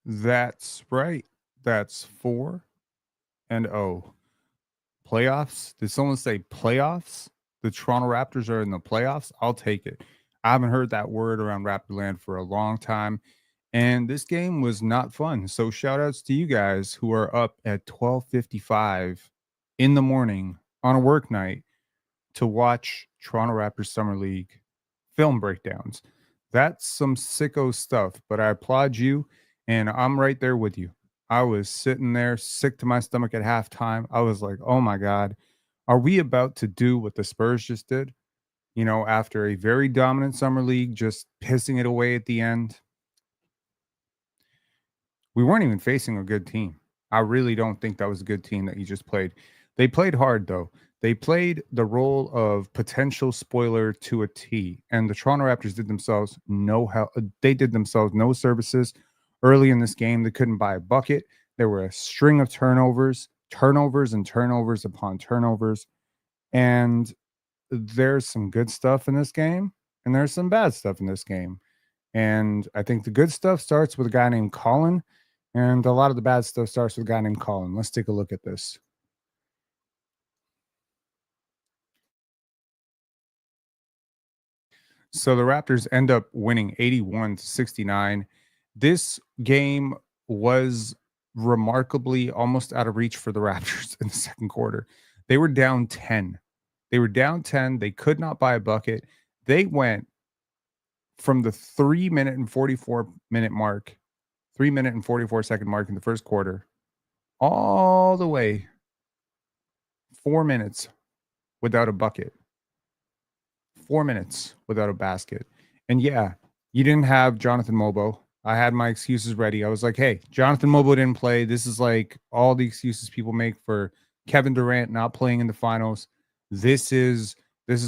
That's right. That's 4-0. Playoffs? Did someone say playoffs? The Toronto Raptors are in the playoffs? I'll take it. I haven't heard that word around Raptorland for a long time. And this game was not fun. So shout outs to you guys who are up at 12:55 in the morning on a work night to watch Toronto Raptors Summer League film breakdowns. That's some sicko stuff, but I applaud you and I'm right there with you. I was sitting there sick to my stomach at halftime. I was like, "Oh my god, are we about to do what the Spurs just did?" After a very dominant summer league just pissing it away at the end. We weren't even facing a good team. I really don't think that was a good team that you just played. They played hard though. They played the role of potential spoiler to a T, and the Toronto Raptors did themselves no help. They did themselves no services early in this game. They couldn't buy a bucket. There were a string of turnovers, turnovers, and turnovers upon turnovers. And there's some good stuff in this game, and there's some bad stuff in this game. And I think the good stuff starts with a guy named Collin, and a lot of the bad stuff starts with a guy named Collin. Let's take a look at this. So the Raptors end up winning 81-69. This game was remarkably almost out of reach for the Raptors in the second quarter. They were down 10. They were down 10. They could not buy a bucket. They went from the 3-minute and 44-minute mark, 3-minute and 44-second mark in the first quarter, all the way 4 minutes without a bucket, 4 minutes without a basket. And yeah, you didn't have Jonathan Mogbo. I had my excuses ready. I was like, hey, Jonathan Mogbo didn't play. This is like all the excuses people make for Kevin Durant not playing in the finals. This is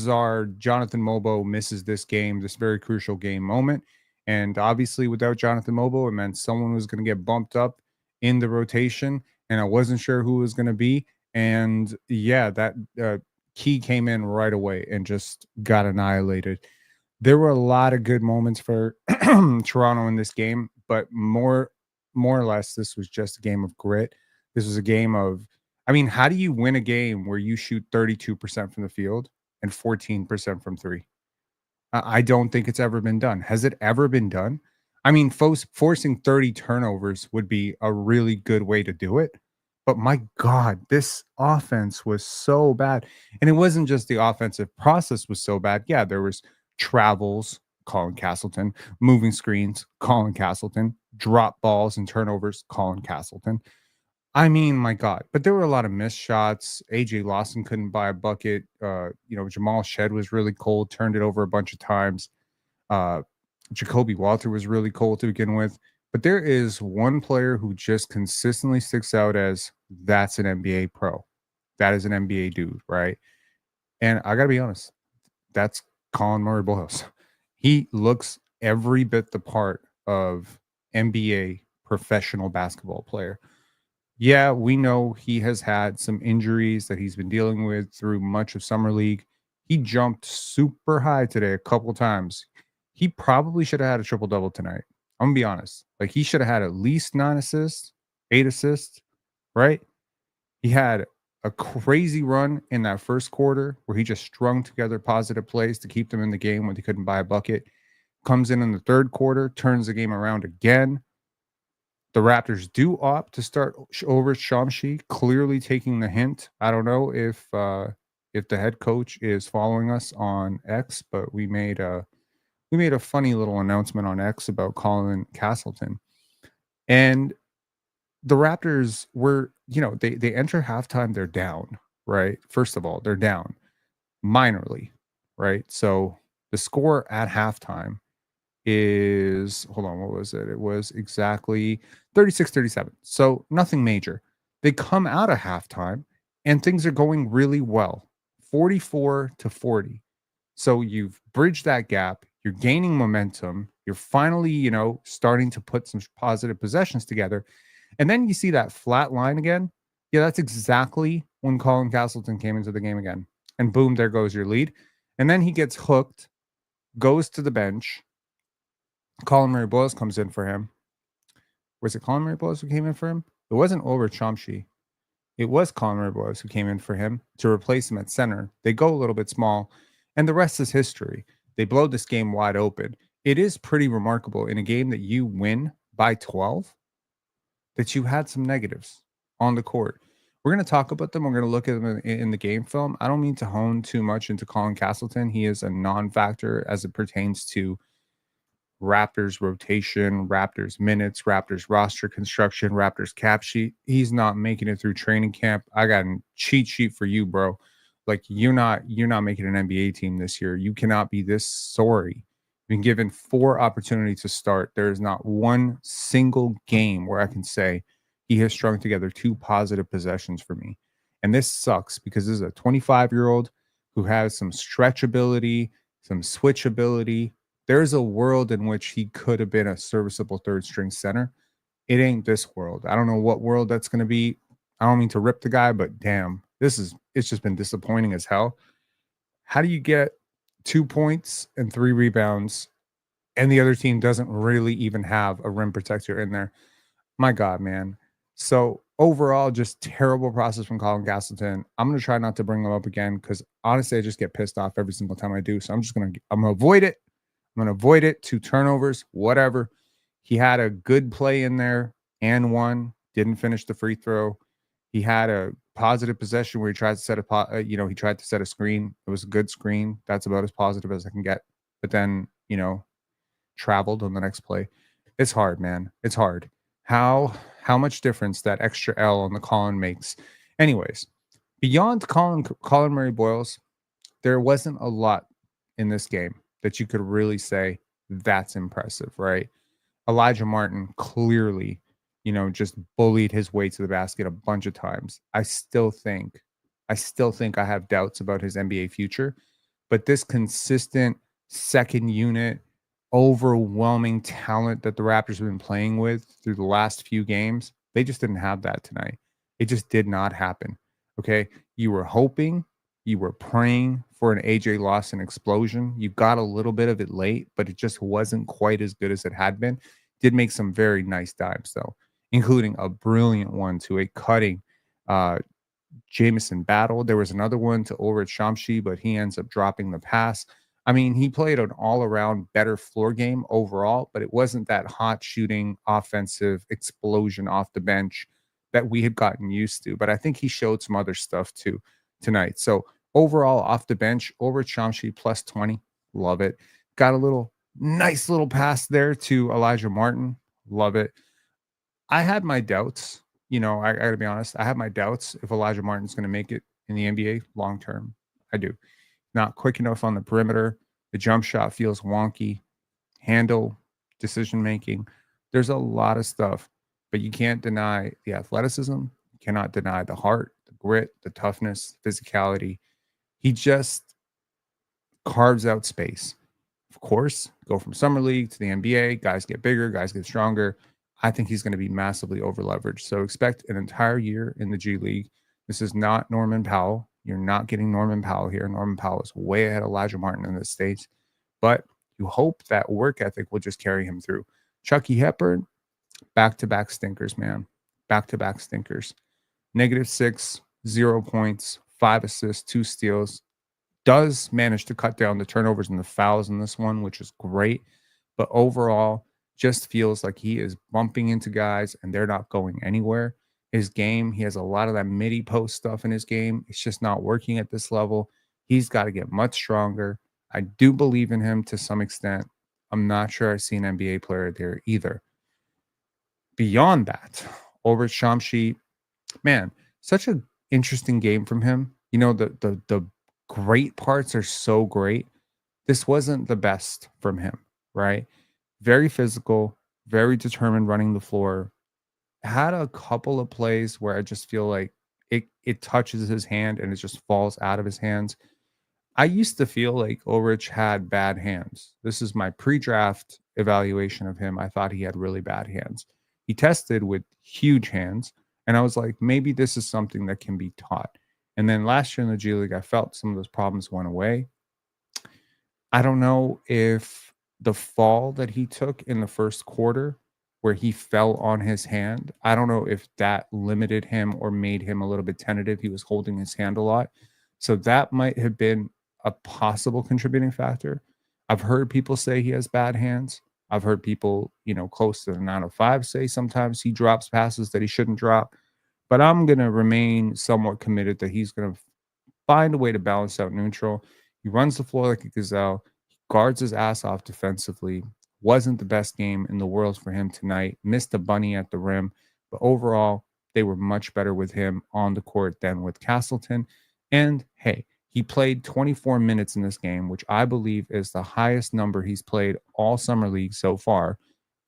our Jonathan Mogbo misses this game, this very crucial game moment. And obviously, without Jonathan Mogbo, it meant someone was going to get bumped up in the rotation, and I wasn't sure who it was going to be. And yeah, that Key came in right away and just got annihilated. There were a lot of good moments for Toronto in this game, but more or less, this was just a game of grit. This was a game of, I mean, how do you win a game where you shoot 32% from the field and 14% from three? I don't think it's ever been done. Has it ever been done? I mean, forcing 30 turnovers would be a really good way to do it. But my God, this offense was so bad. And it wasn't just the offensive process was so bad. Yeah, there was travels, Colin Castleton, moving screens, Colin Castleton, drop balls and turnovers, Colin Castleton. I mean, my God, but there were a lot of missed shots. AJ Lawson couldn't buy a bucket. Jamal Shed was really cold, turned it over a bunch of times. Uh, Jacoby Walter was really cold to begin with. But there is one player who just consistently sticks out as that's an NBA pro. That is an NBA dude, right? And I got to be honest, that's Collin Murray-Boyles. He looks every bit the part of NBA professional basketball player. Yeah, we know he has had some injuries that he's been dealing with through much of summer league. He jumped super high today a couple times. He probably should have had a triple double tonight. I'm gonna be honest. Like he should have had at least 9 assists, 8 assists, right? He had a crazy run in that first quarter where he just strung together positive plays to keep them in the game when they couldn't buy a bucket. Comes in the third quarter, turns the game around again. The Raptors do opt to start over Shamshi, clearly taking the hint. I don't know if the head coach is following us on X, but we made a funny little announcement on X about Colin Castleton. And the Raptors were, they enter halftime, they're down, right? First of all, they're down minorly, right? So the score at halftime is, hold on, what was it? It was exactly 36-37. So nothing major. They come out of halftime and things are going really well. 44-40. So you've bridged that gap, you're gaining momentum, you're finally, starting to put some positive possessions together. And then you see that flat line again. Yeah, that's exactly when Colin Castleton came into the game again. And boom, there goes your lead. And then he gets hooked, goes to the bench. Collin Murray-Boyles comes in for him. Was it Collin Murray-Boyles who came in for him? It wasn't over Chomsky. It was Collin Murray-Boyles who came in for him to replace him at center. They go a little bit small, and the rest is history. They blow this game wide open. It is pretty remarkable in a game that you win by 12 that you had some negatives on the court. We're going to talk about them. We're going to look at them in the game film. I don't mean to hone too much into Colin Castleton. He is a non-factor as it pertains to Raptors rotation, Raptors minutes, Raptors roster construction, Raptors cap sheet. He's not making it through training camp. I got a cheat sheet for you, bro. Like you're not making an NBA team this year. You cannot be this sorry. You've been given 4 opportunities to start. There is not one single game where I can say he has strung together 2 positive possessions for me. And this sucks because this is a 25-year-old who has some stretch ability, some switch ability. There's a world in which he could have been a serviceable third string center. It ain't this world. I don't know what world that's going to be. I don't mean to rip the guy, but damn, it's just been disappointing as hell. How do you get 2 points and 3 rebounds and the other team doesn't really even have a rim protector in there? My God, man. So overall, just terrible process from Colin Castleton. I'm going to try not to bring him up again because honestly, I just get pissed off every single time I do. So I'm going to avoid it. I'm going to avoid it. 2 turnovers, whatever. He had a good play in there and one, didn't finish the free throw. He had a positive possession where he tried to set he tried to set a screen. It was a good screen. That's about as positive as I can get. But then, traveled on the next play. It's hard, man. It's hard. How much difference that extra L on the Collin makes. Anyways, beyond Collin Murray-Boyles, there wasn't a lot in this game that you could really say that's impressive, right? Elijah Martin clearly, just bullied his way to the basket a bunch of times. I still think I have doubts about his NBA future, but this consistent second unit, overwhelming talent that the Raptors have been playing with through the last few games, they just didn't have that tonight. It just did not happen. Okay. You were hoping, you were praying for an AJ Lawson explosion. You got a little bit of it late, but it just wasn't quite as good as it had been. Did make some very nice dimes, though, including a brilliant one to a cutting Jamison Battle. There was another one to Ulrich Shamshi, but he ends up dropping the pass. I mean, he played an all-around better floor game overall, but it wasn't that hot shooting offensive explosion off the bench that we had gotten used to. But I think he showed some other stuff too tonight. So overall, off the bench, Ulrich Shamshi plus 20. Love it. Got a nice little pass there to Elijah Martin. Love it. I had my doubts. I got to be honest. I have my doubts if Elijah Martin's going to make it in the NBA long term. I do. Not quick enough on the perimeter. The jump shot feels wonky. Handle, decision making. There's a lot of stuff, but you can't deny the athleticism. You cannot deny the heart, the grit, the toughness, physicality. He just carves out space. Of course, go from summer league to the NBA. Guys get bigger, guys get stronger. I think he's going to be massively over leveraged. So expect an entire year in the G League. This is not Norman Powell. You're not getting Norman Powell here. Norman Powell is way ahead of Elijah Martin in this stage. But you hope that work ethic will just carry him through. Chucky Hepburn, back-to-back stinkers, man. Back-to-back stinkers. -6, 0 points, 5 assists, 2 steals. Does manage to cut down the turnovers and the fouls in this one, which is great. But overall, just feels like he is bumping into guys and they're not going anywhere. His game, he has a lot of that midi post stuff in his game. It's just not working at this level. He's got to get much stronger. I do believe in him to some extent. I'm not sure I see an NBA player there either. Beyond that, Ulrich Shamshi, man, such an interesting game from him. The great parts are so great. This wasn't the best from him, right? Very physical, very determined running the floor. Had a couple of plays where I just feel like it touches his hand and it just falls out of his hands. I used to feel like Ulrich had bad hands. This is my pre-draft evaluation of him. I thought he had really bad hands. He tested with huge hands, and I was like, maybe this is something that can be taught. And then last year in the G League, I felt some of those problems went away. I don't know if the fall that he took in the first quarter where he fell on his hand. I don't know if that limited him or made him a little bit tentative. He was holding his hand a lot. So that might have been a possible contributing factor. I've heard people say he has bad hands. I've heard people, close to the 905 say sometimes he drops passes that he shouldn't drop. But I'm going to remain somewhat committed that he's going to find a way to balance out neutral. He runs the floor like a gazelle. He guards his ass off defensively. Wasn't the best game in the world for him tonight. Missed a bunny at the rim. But overall, they were much better with him on the court than with Castleton. And hey, he played 24 minutes in this game, which I believe is the highest number he's played all summer league so far.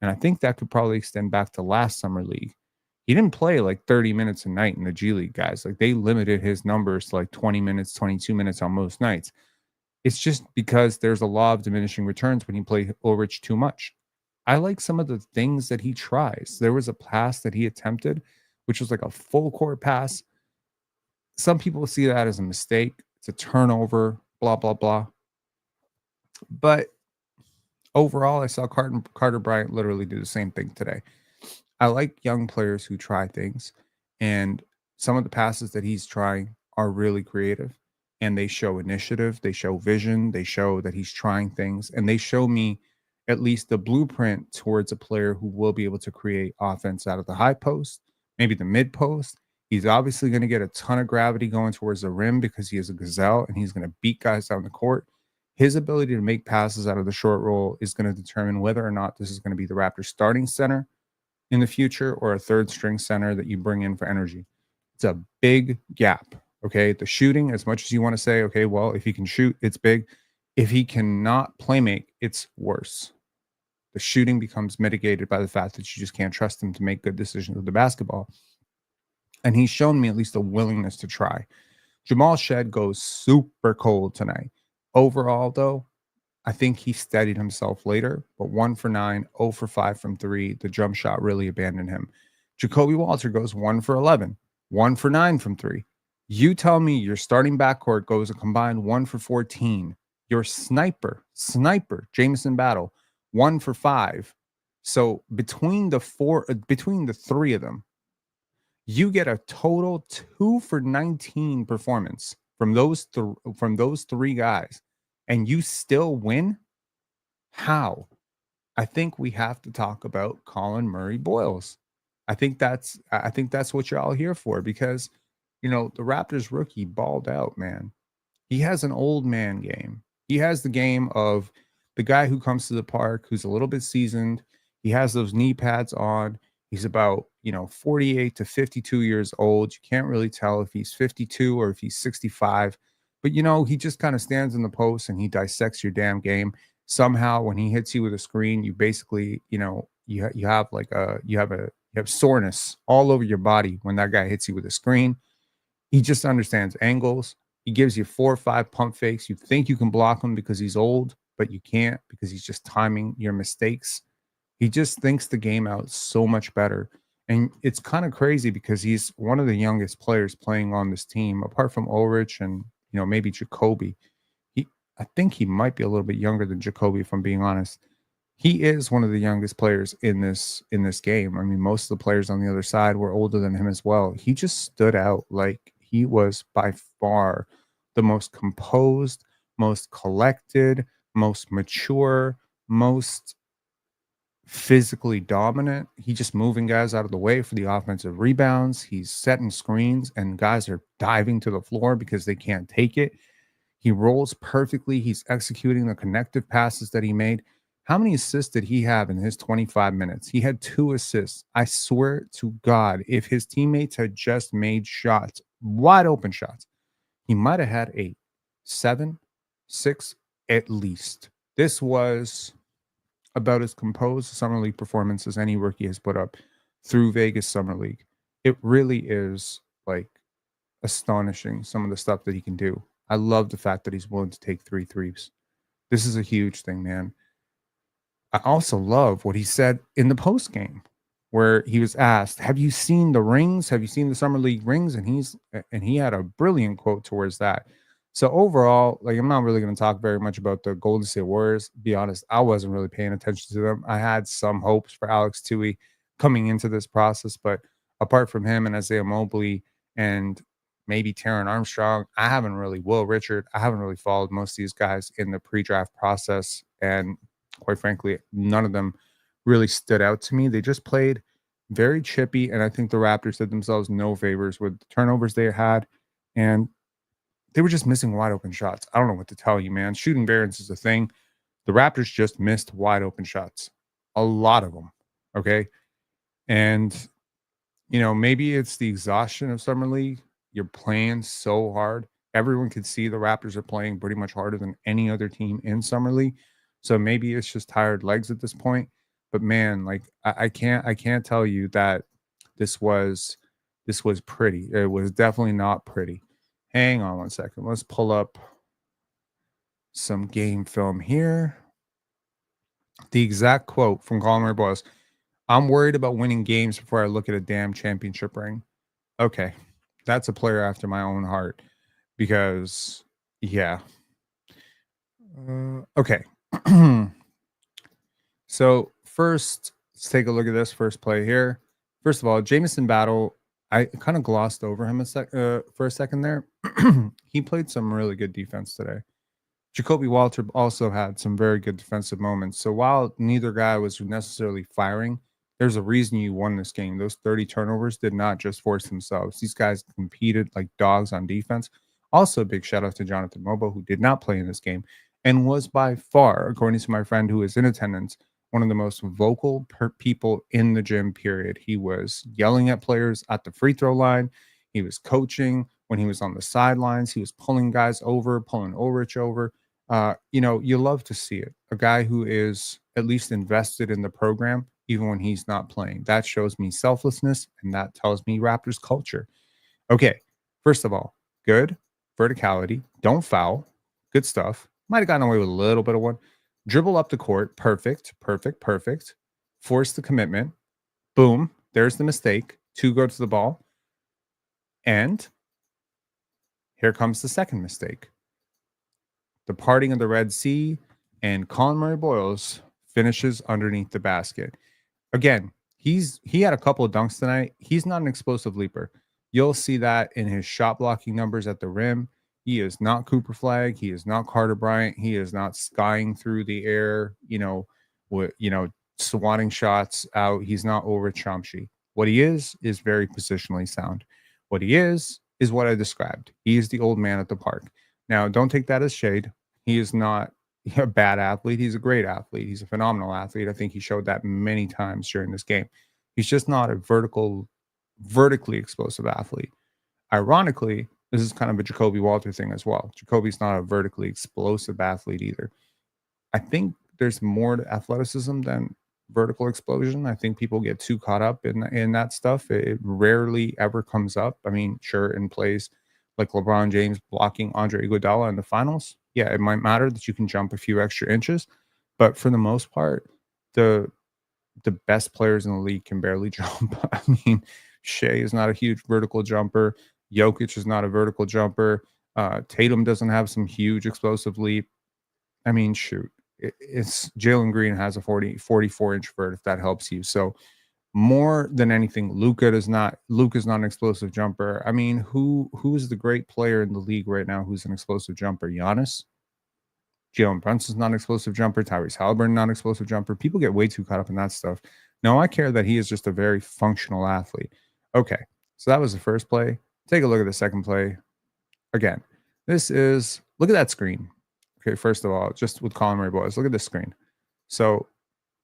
And I think that could probably extend back to last summer league. He didn't play like 30 minutes a night in the G League, guys. Like they limited his numbers to like 20 minutes, 22 minutes on most nights. It's just because there's a law of diminishing returns when you play Ulrich too much. I like some of the things that he tries. There was a pass that he attempted, which was like a full court pass. Some people see that as a mistake. It's a turnover, blah, blah, blah. But overall, I saw Carter Bryant literally do the same thing today. I like young players who try things, and some of the passes that he's trying are really creative, and they show initiative, they show vision, they show that he's trying things, and they show me at least the blueprint towards a player who will be able to create offense out of the high post, maybe the mid post. He's obviously going to get a ton of gravity going towards the rim because he is a gazelle and he's going to beat guys down the court. His ability to make passes out of the short roll is going to determine whether or not this is going to be the Raptors starting center in the future or a third string center that you bring in for energy. It's a big gap. Okay. The shooting, as much as you want to say, okay, well, if he can shoot, it's big. If he cannot play make, it's worse. The shooting becomes mitigated by the fact that you just can't trust him to make good decisions with the basketball. And he's shown me at least a willingness to try. Jamal Shed goes super cold tonight. Overall, though, I think he steadied himself later, but 1 for 9, 0 for 5 from 3. The jump shot really abandoned him. Jacoby Walter goes 1 for 11, 1 for 9 from 3. You tell me your starting backcourt goes a combined 1 for 14. Your sniper, Jamison Battle, 1 for 5. So between the three of them, you get a total 2 for 19 performance from those three guys, and you still win? How? I think we have to talk about Collin Murray-Boyles. I think that's what you're all here for, because the Raptors rookie balled out, man. He has an old man game. He has the game of the guy who comes to the park who's a little bit seasoned. He has those knee pads on. He's about, 48 to 52 years old. You can't really tell if he's 52 or if he's 65. But, he just kind of stands in the post and he dissects your damn game. Somehow, when he hits you with a screen, you basically, you have soreness all over your body when that guy hits you with a screen. He just understands angles. He gives you 4 or 5 pump fakes. You think you can block him because he's old, but you can't because he's just timing your mistakes. He just thinks the game out so much better. And it's kind of crazy because he's one of the youngest players playing on this team, apart from Ulrich and, maybe Jacoby. I think he might be a little bit younger than Jacoby, if I'm being honest. He is one of the youngest players in this game. I mean, most of the players on the other side were older than him as well. He just stood out like he was by far the most composed, most collected, most mature, most physically dominant. He's just moving guys out of the way for the offensive rebounds. He's setting screens and guys are diving to the floor because they can't take it. He rolls perfectly. He's executing the connective passes that he made. How many assists did he have in his 25 minutes? He had 2 assists. I swear to God, if his teammates had just made shots, wide open shots, he might have had 8, 7, 6 at least. This was about as composed a summer league performance as any rookie has put up through Vegas Summer League. It really is like astonishing, some of the stuff that he can do. I love the fact that he's willing to take 3 threes. This is a huge thing, man. I also love what he said in the post game, where he was asked, "Have you seen the rings? Have you seen the Summer League rings?" And he had a brilliant quote towards that. So overall, like I'm not really going to talk very much about the Golden State Warriors. Be honest, I wasn't really paying attention to them. I had some hopes for Alex Tui coming into this process, but apart from him and Isaiah Mobley and maybe Taron Armstrong, I haven't really Will Richard. I haven't really followed most of these guys in the pre-draft process, and quite frankly, none of them really stood out to me. They just played very chippy, and I think the Raptors did themselves no favors with the turnovers they had, and they were just missing wide open shots. I don't know what to tell you, man. Shooting variance is a thing. The Raptors just missed wide open shots, a lot of them. Okay. And, maybe it's the exhaustion of Summer League. You're playing so hard. Everyone can see the Raptors are playing pretty much harder than any other team in Summer League. So maybe it's just tired legs at this point. But man, like I can't tell you that this was pretty. It was definitely not pretty. Hang on one second. Let's pull up some game film here. The exact quote from Collin Murray-Boyles: "I'm worried about winning games before I look at a damn championship ring." Okay, that's a player after my own heart because, yeah. Okay. So first, let's take a look at this first play here. First of all, Jamison Battle, I kind of glossed over him for a second there. He played some really good defense today. Jacoby Walter also had some very good defensive moments. So while neither guy was necessarily firing, there's a reason you won this game. Those 30 turnovers did not just force themselves. These guys competed like dogs on defense. Also, a big shout out to Jonathan Mogbo, who did not play in this game and was by far, according to my friend who was in attendance, one of the most vocal people in the gym, period. He was yelling at players at the free throw line. He was coaching when he was on the sidelines. He was pulling guys over, pulling Ulrich over. You love to see it. A guy who is at least invested in the program, even when he's not playing. That shows me selflessness, and that tells me Raptors culture. Okay, first of all, good verticality. Don't foul. Good stuff. Might have gotten away with a little bit of one. Dribble up the court. Perfect, perfect, perfect. Force the commitment. Boom. There's the mistake. 2 go to the ball. And here comes the second mistake. The parting of the Red Sea, and Collin Murray-Boyles finishes underneath the basket. Again, he had a couple of dunks tonight. He's not an explosive leaper. You'll see that in his shot blocking numbers at the rim. He is not Cooper Flag. He is not Carter Bryant. He is not skying through the air, swatting shots out. He's not over Chomsky. What he is very positionally sound. What he is what I described. He is the old man at the park. Now, don't take that as shade. He is not a bad athlete. He's a great athlete. He's a phenomenal athlete. I think he showed that many times during this game. He's just not a vertically explosive athlete. Ironically, this is kind of a Jacoby Walter thing as well. Jacoby's not a vertically explosive athlete either. I think there's more to athleticism than vertical explosion. I think people get too caught up in that stuff. It rarely ever comes up. I mean, sure, in plays like LeBron James blocking Andre Iguodala in the finals, yeah, it might matter that you can jump a few extra inches, but for the most part, the best players in the league can barely jump. I mean, Shea is not a huge vertical jumper. Jokic is not a vertical jumper. Tatum doesn't have some huge explosive leap. I mean, shoot, it's Jalen Green has a 44-inch vert, if that helps you. So more than anything, Luka's not an explosive jumper. I mean, who's the great player in the league right now who's an explosive jumper? Giannis? Jalen Brunson's not an explosive jumper. Tyrese Halliburton, not an explosive jumper. People get way too caught up in that stuff. No, I care that he is just a very functional athlete. Okay, so that was the first play. Take a look at the second play. Again, look at that screen. Okay, first of all, just with Collin Murray-Boyles, look at this screen. So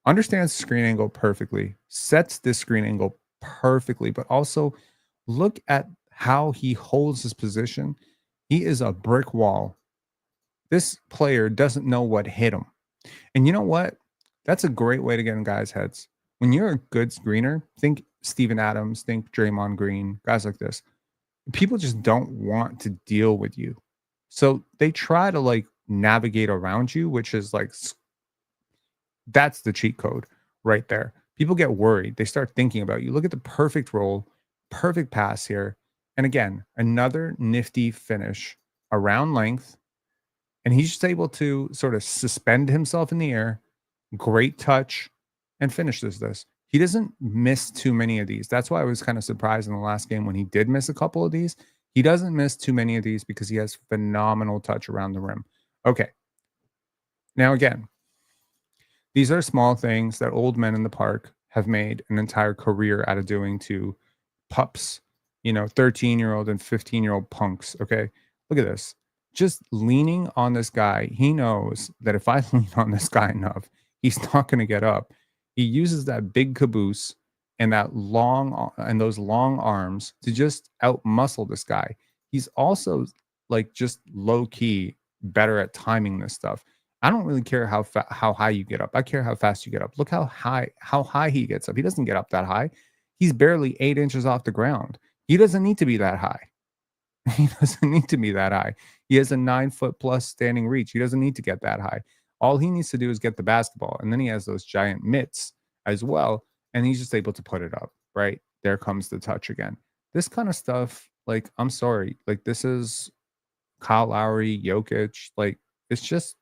understands screen angle perfectly, sets this screen angle perfectly, but also look at how he holds his position. He is a brick wall. This player doesn't know what hit him. And you know what? That's a great way to get in guys' heads. When you're a good screener, think Steven Adams, think Draymond Green, guys like this. People just don't want to deal with you. So they try to navigate around you, which is that's the cheat code right there. People get worried. They start thinking about you. Look at the perfect roll, perfect pass here. And again, another nifty finish around length, and he's just able to sort of suspend himself in the air, great touch, and finishes this. He doesn't miss too many of these. That's why I was kind of surprised in the last game when he did miss a couple of these. He doesn't miss too many of these because he has phenomenal touch around the rim. Okay. Now, again, these are small things that old men in the park have made an entire career out of doing to pups, 13-year-old and 15-year-old punks. Okay. Look at this. Just leaning on this guy. He knows that if I lean on this guy enough, he's not going to get up. He uses that big caboose and those long arms to just out muscle this guy. He's also like just low key better at timing this stuff. I don't really care how high you get up. I care how fast you get up. Look how high he gets up. He doesn't get up that high. He's barely 8 inches off the ground. He doesn't need to be that high. He doesn't need to be that high. He has a 9-foot plus standing reach. He doesn't need to get that high. All he needs to do is get the basketball. And then he has those giant mitts as well. And he's just able to put it up, right? There comes the touch again. This kind of stuff, like, I'm sorry. Like, this is Kyle Lowry, Jokic. Like, it's just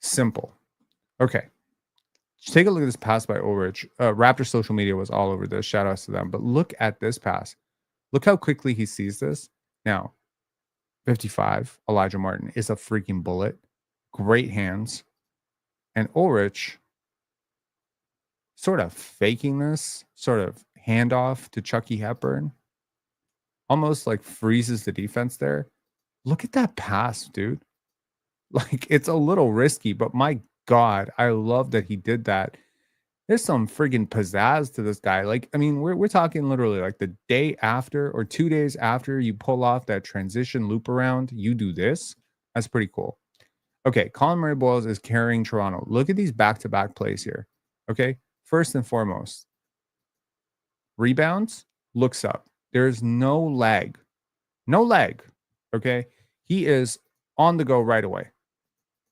simple. Okay. Take a look at this pass by Ulrich. Raptor social media was all over this. Shout outs to them. But look at this pass. Look how quickly he sees this. Now, 55, Elijah Martin is a freaking bullet. Great hands. And Ulrich sort of faking this, sort of handoff to Chucky Hepburn. Almost like freezes the defense there. Look at that pass, dude. Like, it's a little risky, but my God, I love that he did that. There's some friggin' pizzazz to this guy. Like, I mean, we're talking literally like the day after or 2 days after you pull off that transition loop around, you do this. That's pretty cool. Okay, Collin Murray-Boyles is carrying Toronto. Look at these back-to-back plays here. Okay, first and foremost, rebounds, looks up. There's no lag. No lag. Okay, he is on the go right away.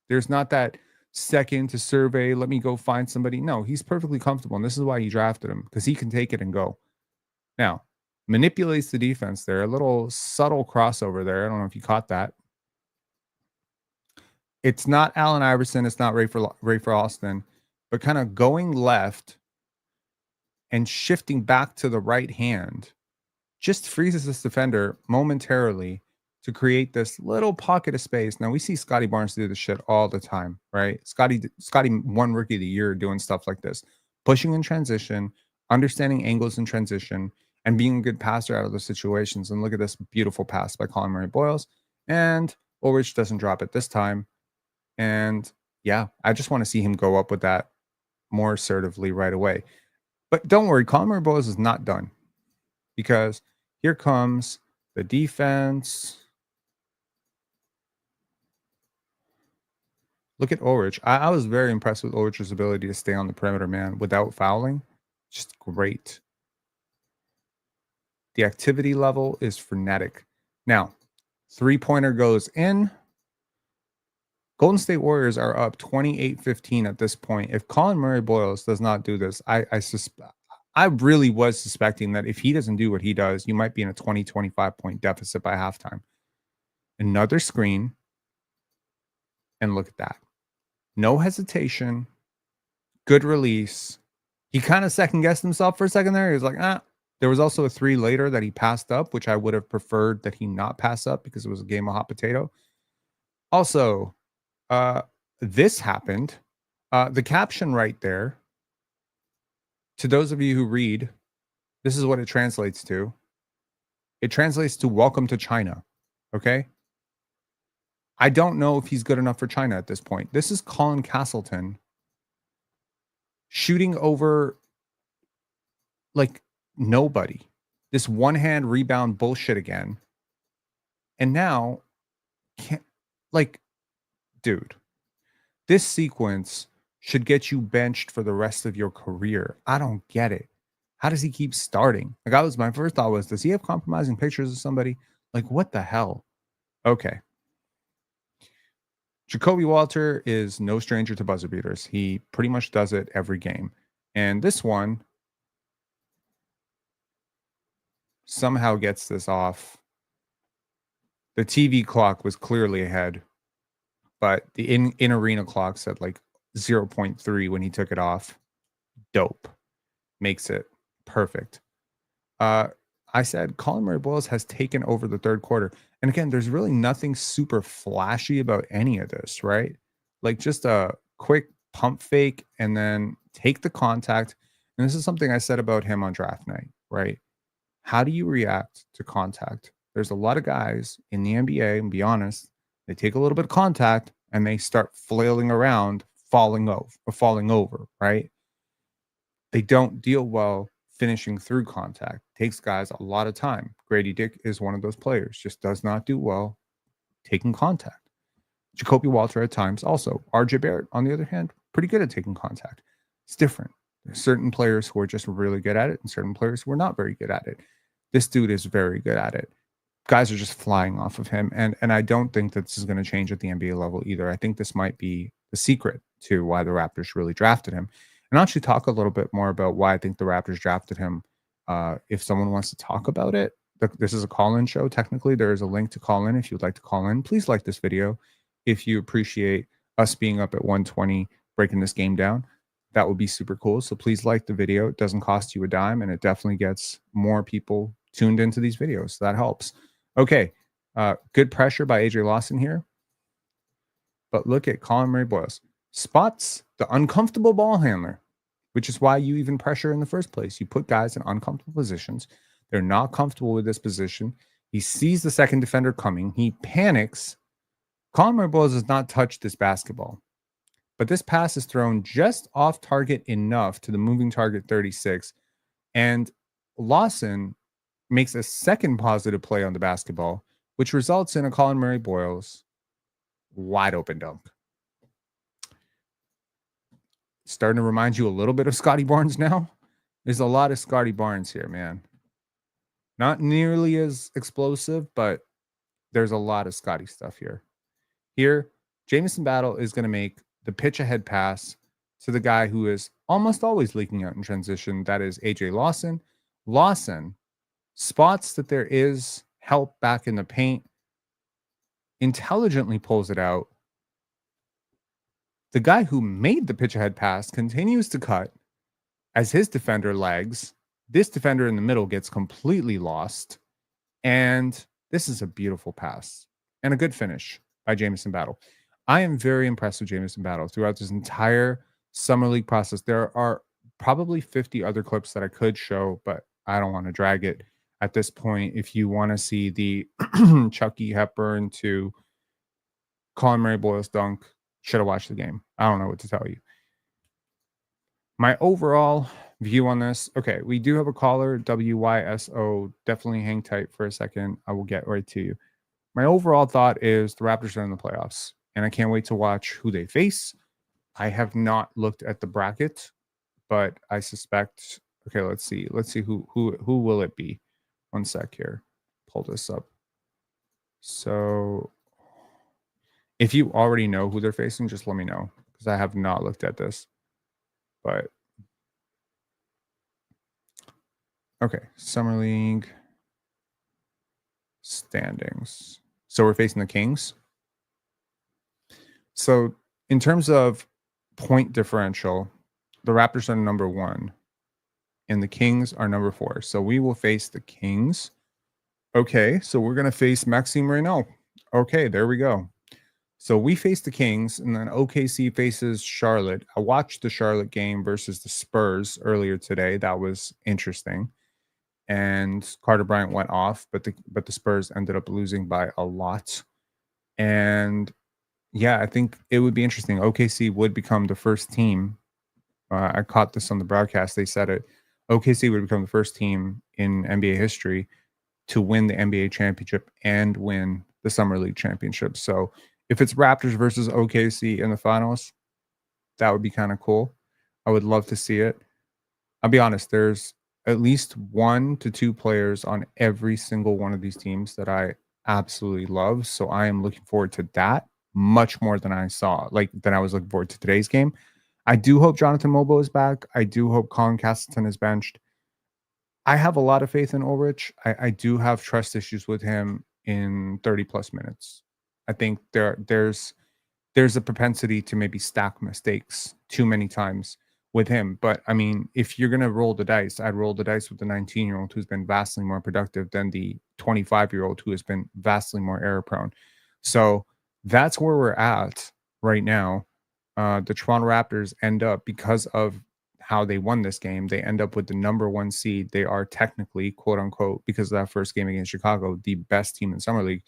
There's not that second to survey, let me go find somebody. No, he's perfectly comfortable. And this is why you drafted him, because he can take it and go. Now, manipulates the defense there. A little subtle crossover there. I don't know if you caught that. It's not Allen Iverson. It's not Rafer Alston, but kind of going left and shifting back to the right hand just freezes this defender momentarily to create this little pocket of space. Now, we see Scotty Barnes do this shit all the time, right? Scotty won Rookie of the Year doing stuff like this, pushing in transition, understanding angles in transition, and being a good passer out of those situations. And look at this beautiful pass by Collin Murray-Boyles. And Ulrich doesn't drop it this time. And yeah, I just want to see him go up with that more assertively right away. But don't worry, Collin Murray-Boyles is not done, because here comes the defense. Look at Ulrich. I was very impressed with Ulrich's ability to stay on the perimeter, man, without fouling. Just great. The activity level is frenetic. Now, three-pointer goes in. Golden State Warriors are up 28-15 at this point. If Collin Murray-Boyles does not do this, I really was suspecting that if he doesn't do what he does, you might be in a 20-25 point deficit by halftime. Another screen. And look at that. No hesitation. Good release. He kind of second-guessed himself for a second there. He was like, There was also a 3 later that he passed up, which I would have preferred that he not pass up because it was a game of hot potato. Also, this happened. The caption right there, to those of you who read, this is what it translates to. It translates to welcome to China. Okay? I don't know if he's good enough for China at this point. This is Colin Castleton shooting over like nobody. This one-hand rebound bullshit again. And now, dude, this sequence should get you benched for the rest of your career. I don't get it. How does he keep starting? Like, my first thought was, does he have compromising pictures of somebody? Like, what the hell? Okay. Jacoby Walter is no stranger to buzzer beaters. He pretty much does it every game. And this one somehow gets this off. The TV clock was clearly ahead, but the in arena clock said like 0.3 when he took it off. Dope. Makes it perfect. I said Collin Murray-Boyles has taken over the third quarter. And again, there's really nothing super flashy about any of this, right? Like just a quick pump fake and then take the contact. And this is something I said about him on draft night, right? How do you react to contact? There's a lot of guys in the NBA, and be honest, they take a little bit of contact and they start flailing around, falling over, right? They don't deal well finishing through contact. Takes guys a lot of time. Grady Dick is one of those players, just does not do well taking contact. Jacoby Walter at times also. RJ Barrett, on the other hand, pretty good at taking contact. It's different. There's certain players who are just really good at it and certain players who are not very good at it. This dude is very good at it. Guys are just flying off of him. And I don't think that this is going to change at the NBA level either. I think this might be the secret to why the Raptors really drafted him. And I'll actually talk a little bit more about why I think the Raptors drafted him. If someone wants to talk about it, this is a call-in show. Technically, there is a link to call in if you'd like to call in. Please like this video if you appreciate us being up at 120, breaking this game down. That would be super cool. So please like the video. It doesn't cost you a dime, and it definitely gets more people tuned into these videos. So that helps. Okay, good pressure by AJ Lawson here. But look at Collin Murray-Boyles. Spots the uncomfortable ball handler, which is why you even pressure in the first place. You put guys in uncomfortable positions. They're not comfortable with this position. He sees the second defender coming. He panics. Collin Murray-Boyles does not touch this basketball. But this pass is thrown just off target enough to the moving target 36. And Lawson makes a second positive play on the basketball, which results in a Collin Murray-Boyles wide open dunk. Starting to remind you a little bit of Scotty Barnes now. There's a lot of Scotty Barnes here, man. Not nearly as explosive, but there's a lot of Scotty stuff here. Here, Jamison Battle is going to make the pitch ahead pass to the guy who is almost always leaking out in transition. That is AJ Lawson. Lawson spots that there is help back in the paint, intelligently pulls it out. The guy who made the pitch ahead pass continues to cut as his defender lags. This defender in the middle gets completely lost. And this is a beautiful pass and a good finish by Jamison Battle. I am very impressed with Jamison Battle throughout this entire summer league process. There are probably 50 other clips that I could show, but I don't want to drag it at this point. If you want to see the Chucky Hepburn to Collin Murray-Boyles dunk, should have watched the game. I don't know what to tell you. My overall view on this, okay, we do have a caller, wYso. Definitely hang tight for a second. I will get right to you. My overall thought is the Raptors are in the playoffs, and I can't wait to watch who they face. I have not looked at the bracket, but I suspect. Okay, let's see. Let's see who will it be. One sec here. Pull this up. So, if you already know who they're facing, just let me know because I have not looked at this. But okay, Summer League standings. So we're facing the Kings. So in terms of point differential, the Raptors are number 1 and the Kings are number 4. So we will face the Kings. Okay, so we're going to face Maxime Renault. Okay, there we go. So we face the Kings, and then OKC faces Charlotte. I watched the Charlotte game versus the Spurs earlier today. That was interesting. And Carter Bryant went off, but the Spurs ended up losing by a lot. And yeah, I think it would be interesting. OKC would become the first team. I caught this on the broadcast. They said it. OKC would become the first team in NBA history to win the NBA championship and win the Summer League championship. So if it's Raptors versus OKC in the finals, that would be kind of cool. I would love to see it. I'll be honest, there's at least 1 to 2 players on every single one of these teams that I absolutely love. So I am looking forward to that much more than I was looking forward to today's game. I do hope Jonathan Mogbo is back. I do hope Colin Castleton is benched. I have a lot of faith in Ulrich. I do have trust issues with him. in 30 plus minutes. I think there's a propensity to maybe stack mistakes too many times with him. But I mean, if you're gonna roll the dice, I'd roll the dice with the 19-year-old who's been vastly more productive than the 25-year-old who has been vastly more error prone. So that's where we're at right now. The Toronto Raptors end up, because of how they won this game, they end up with the number 1 seed. They are technically, quote unquote, because of that first game against Chicago, the best team in Summer League.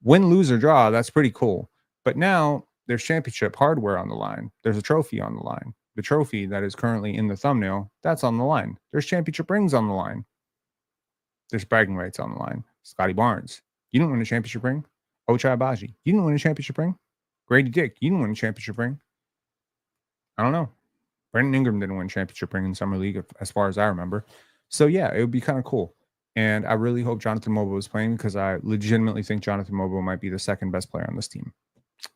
Win, lose, or draw, that's pretty cool. But now there's championship hardware on the line. There's a trophy on the line. The trophy that is currently in the thumbnail, that's on the line. There's championship rings on the line. There's bragging rights on the line. Scotty Barnes, you didn't win a championship ring. Ochai Agbaji, you didn't win a championship ring. Grady Dick, you didn't win a championship ring. I don't know. Brandon Ingram didn't win a championship ring in Summer League, as far as I remember. So yeah, it would be kind of cool. And I really hope Jonathan Mogbo is playing, because I legitimately think Jonathan Mogbo might be the second best player on this team.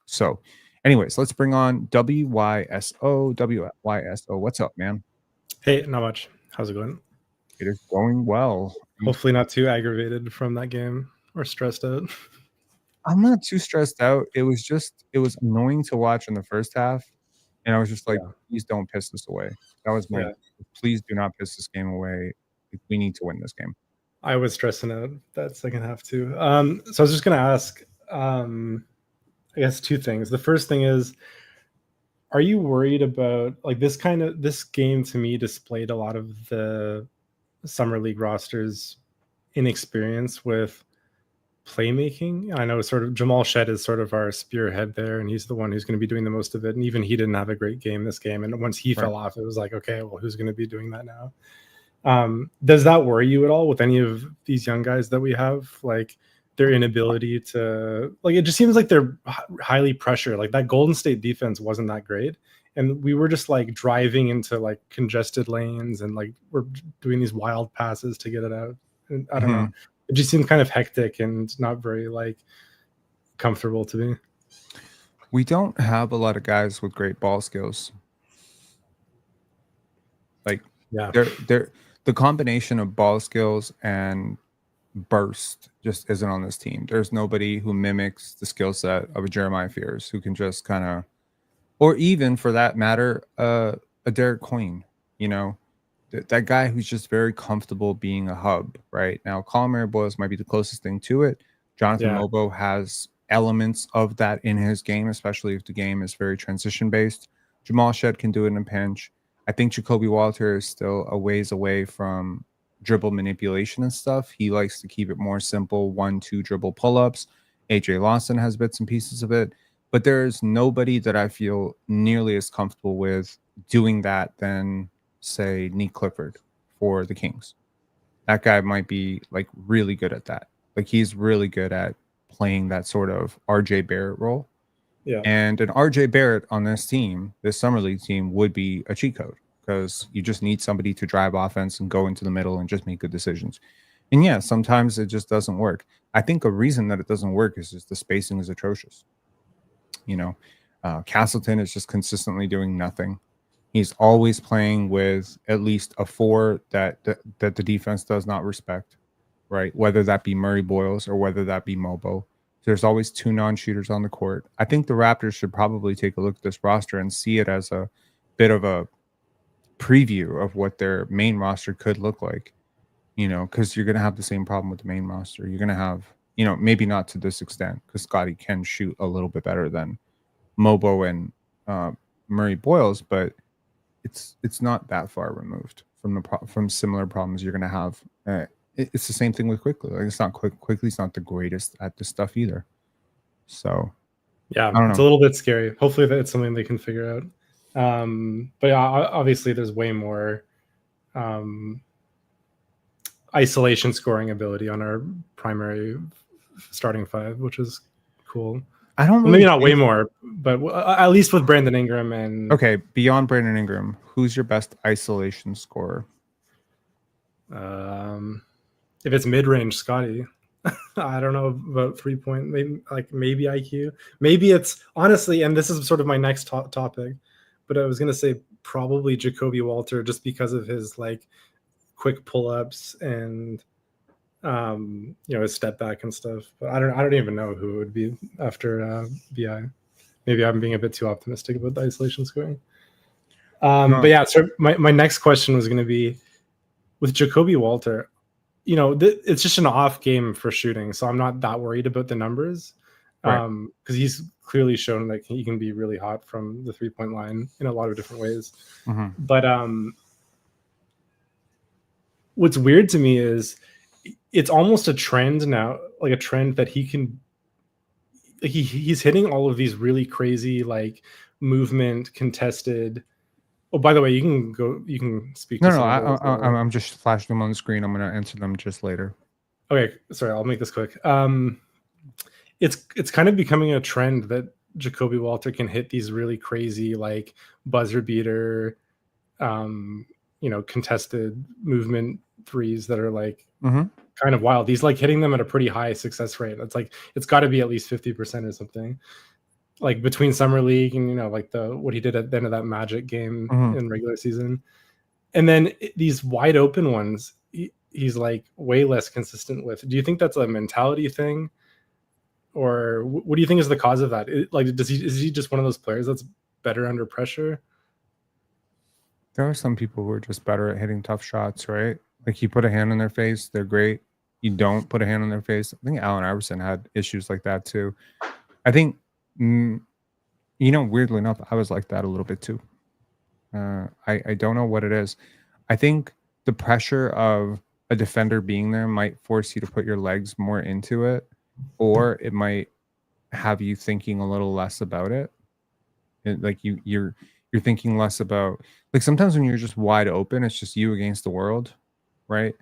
So anyways, let's bring on wYso. wYso, what's up, man? Hey, not much. How's it going? It is going well. Hopefully not too aggravated from that game or stressed out. I'm not too stressed out. It was annoying to watch in the first half. And I was just like, please don't piss this away. That was my, please do not piss this game away. We need to win this game. I was stressing out that second half too. So I was just going to ask, I guess 2 things. The first thing is, are you worried about, like, this game to me displayed a lot of the Summer League roster's inexperience with playmaking? I know sort of Jamal Shed is sort of our spearhead there, and he's the one who's going to be doing the most of it. And even he didn't have a great game this game. And once he fell off, it was like, okay, well, who's going to be doing that now? Does that worry you at all with any of these young guys that we have? Like, their inability to, like, it just seems like they're highly pressured. Like, that Golden State defense wasn't that great. And we were just like driving into like congested lanes, and like we're doing these wild passes to get it out. And I don't know. It just seemed kind of hectic and not very like comfortable to me. We don't have a lot of guys with great ball skills. Like, they're the combination of ball skills and burst just isn't on this team. There's nobody who mimics the skill set of a Jeremiah Fears, who can just kind of, or even for that matter, a Derek Queen, you know, that guy who's just very comfortable being a hub. Right now, Collin Murray-Boyles might be the closest thing to it. Jonathan Mogbo has elements of that in his game, especially if the game is very transition based. Jamal Shed can do it in a pinch. I think Jacoby Walter is still a ways away from dribble manipulation and stuff. He likes to keep it more simple, 1-2 dribble pull-ups. AJ Lawson has bits and pieces of it, but there's nobody that I feel nearly as comfortable with doing that than, say, Nick Clifford for the Kings. That guy might be like really good at that. Like, he's really good at playing that sort of RJ Barrett role. Yeah. And an RJ Barrett on this team, this Summer League team, would be a cheat code, because you just need somebody to drive offense and go into the middle and just make good decisions. And yeah, sometimes it just doesn't work. I think a reason that it doesn't work is just the spacing is atrocious. You know, Castleton is just consistently doing nothing. He's always playing with at least a 4 that the defense does not respect, right? Whether that be Murray-Boyles or whether that be Mogbo. There's always 2 non-shooters on the court. I think the Raptors should probably take a look at this roster and see it as a bit of a preview of what their main roster could look like, you know, because you're going to have the same problem with the main roster. You're going to have, you know, maybe not to this extent, because Scotty can shoot a little bit better than Mogbo and Murray-Boyles, but it's not that far removed from similar problems you're going to have. It's the same thing with Quickly. Like, it's not Quickly's not the greatest at this stuff either. So yeah, it's a little bit scary. Hopefully that's something they can figure out. But yeah, obviously there's way more isolation scoring ability on our primary starting 5, which is cool. I don't really maybe not way more, but at least with Brandon Ingram and beyond Brandon Ingram, who's your best isolation scorer? If it's mid-range, Scotty. I don't know about 3-point, maybe IQ. Maybe it's honestly, and this is sort of my next topic, but I was gonna say probably Jacoby Walter, just because of his like quick pull-ups and his step back and stuff. But I don't even know who it would be after BI. Maybe I'm being a bit too optimistic about the isolation scoring. But yeah, so my next question was going to be with Jacoby Walter. It's just an off game for shooting, so I'm not that worried about the numbers because he's clearly shown like he can be really hot from the 3-point line in a lot of different ways. Mm-hmm. But what's weird to me is it's almost a trend now, like a trend that he can. He's hitting all of these really crazy like movement contested. Oh, by the way, you can speak. No, I'm just flashing them on the screen. I'm going to answer them just later. Okay, sorry, I'll make this quick. It's kind of becoming a trend that Jacoby Walter can hit these really crazy like buzzer beater, contested movement threes that are like kind of wild. He's like hitting them at a pretty high success rate. It's like it's got to be at least 50% or something. Like between summer league and like what he did at the end of that Magic game in regular season, and then these wide open ones he's like way less consistent with. Do you think that's a mentality thing, or what do you think is the cause of that? Is he just one of those players that's better under pressure? There are some people who are just better at hitting tough shots, right? Like you put a hand on their face, they're great. You don't put a hand on their face. I think Allen Iverson had issues like that too. I think. Weirdly enough, I was like that a little bit too. I don't know what it is. I think the pressure of a defender being there might force you to put your legs more into it, or it might have you thinking a little less about it. Like you're thinking less about, like sometimes when you're just wide open, it's just you against the world, right?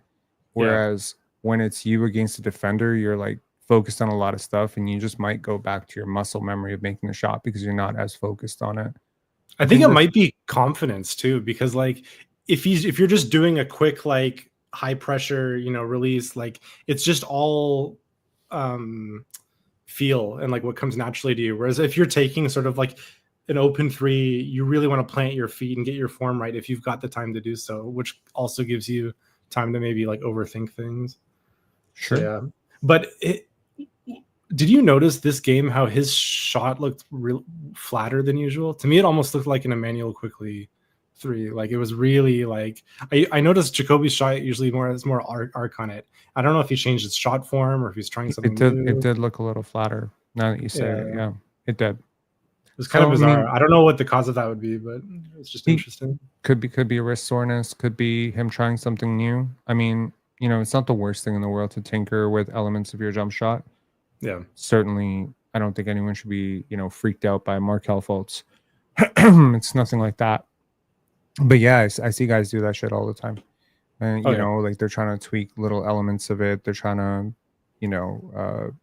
Whereas when it's you against a defender, you're like focused on a lot of stuff, and you just might go back to your muscle memory of making the shot because you're not as focused on it. I think it might be confidence too, because like if you're just doing a quick like high pressure release, like it's just all feel and like what comes naturally to you, whereas if you're taking sort of like an open three, you really want to plant your feet and get your form right if you've got the time to do so, which also gives you time to maybe like overthink things. Sure. So, yeah, but did you notice this game how his shot looked real flatter than usual? To me, it almost looked like an Emmanuel Quickly three. Like it was really like I noticed Jacoby's shot usually has more arc on it. I don't know if he changed his shot form or if he's trying something new. It did look a little flatter now that you say it. Yeah, it did. It was kind of bizarre. I don't know what the cause of that would be, but it's just interesting. Could be a wrist soreness. Could be him trying something new. I mean, it's not the worst thing in the world to tinker with elements of your jump shot. Yeah, certainly. I don't think anyone should be, freaked out by Markelle Fultz. It's nothing like that. But yeah, I see guys do that shit all the time. And, like they're trying to tweak little elements of it. They're trying to,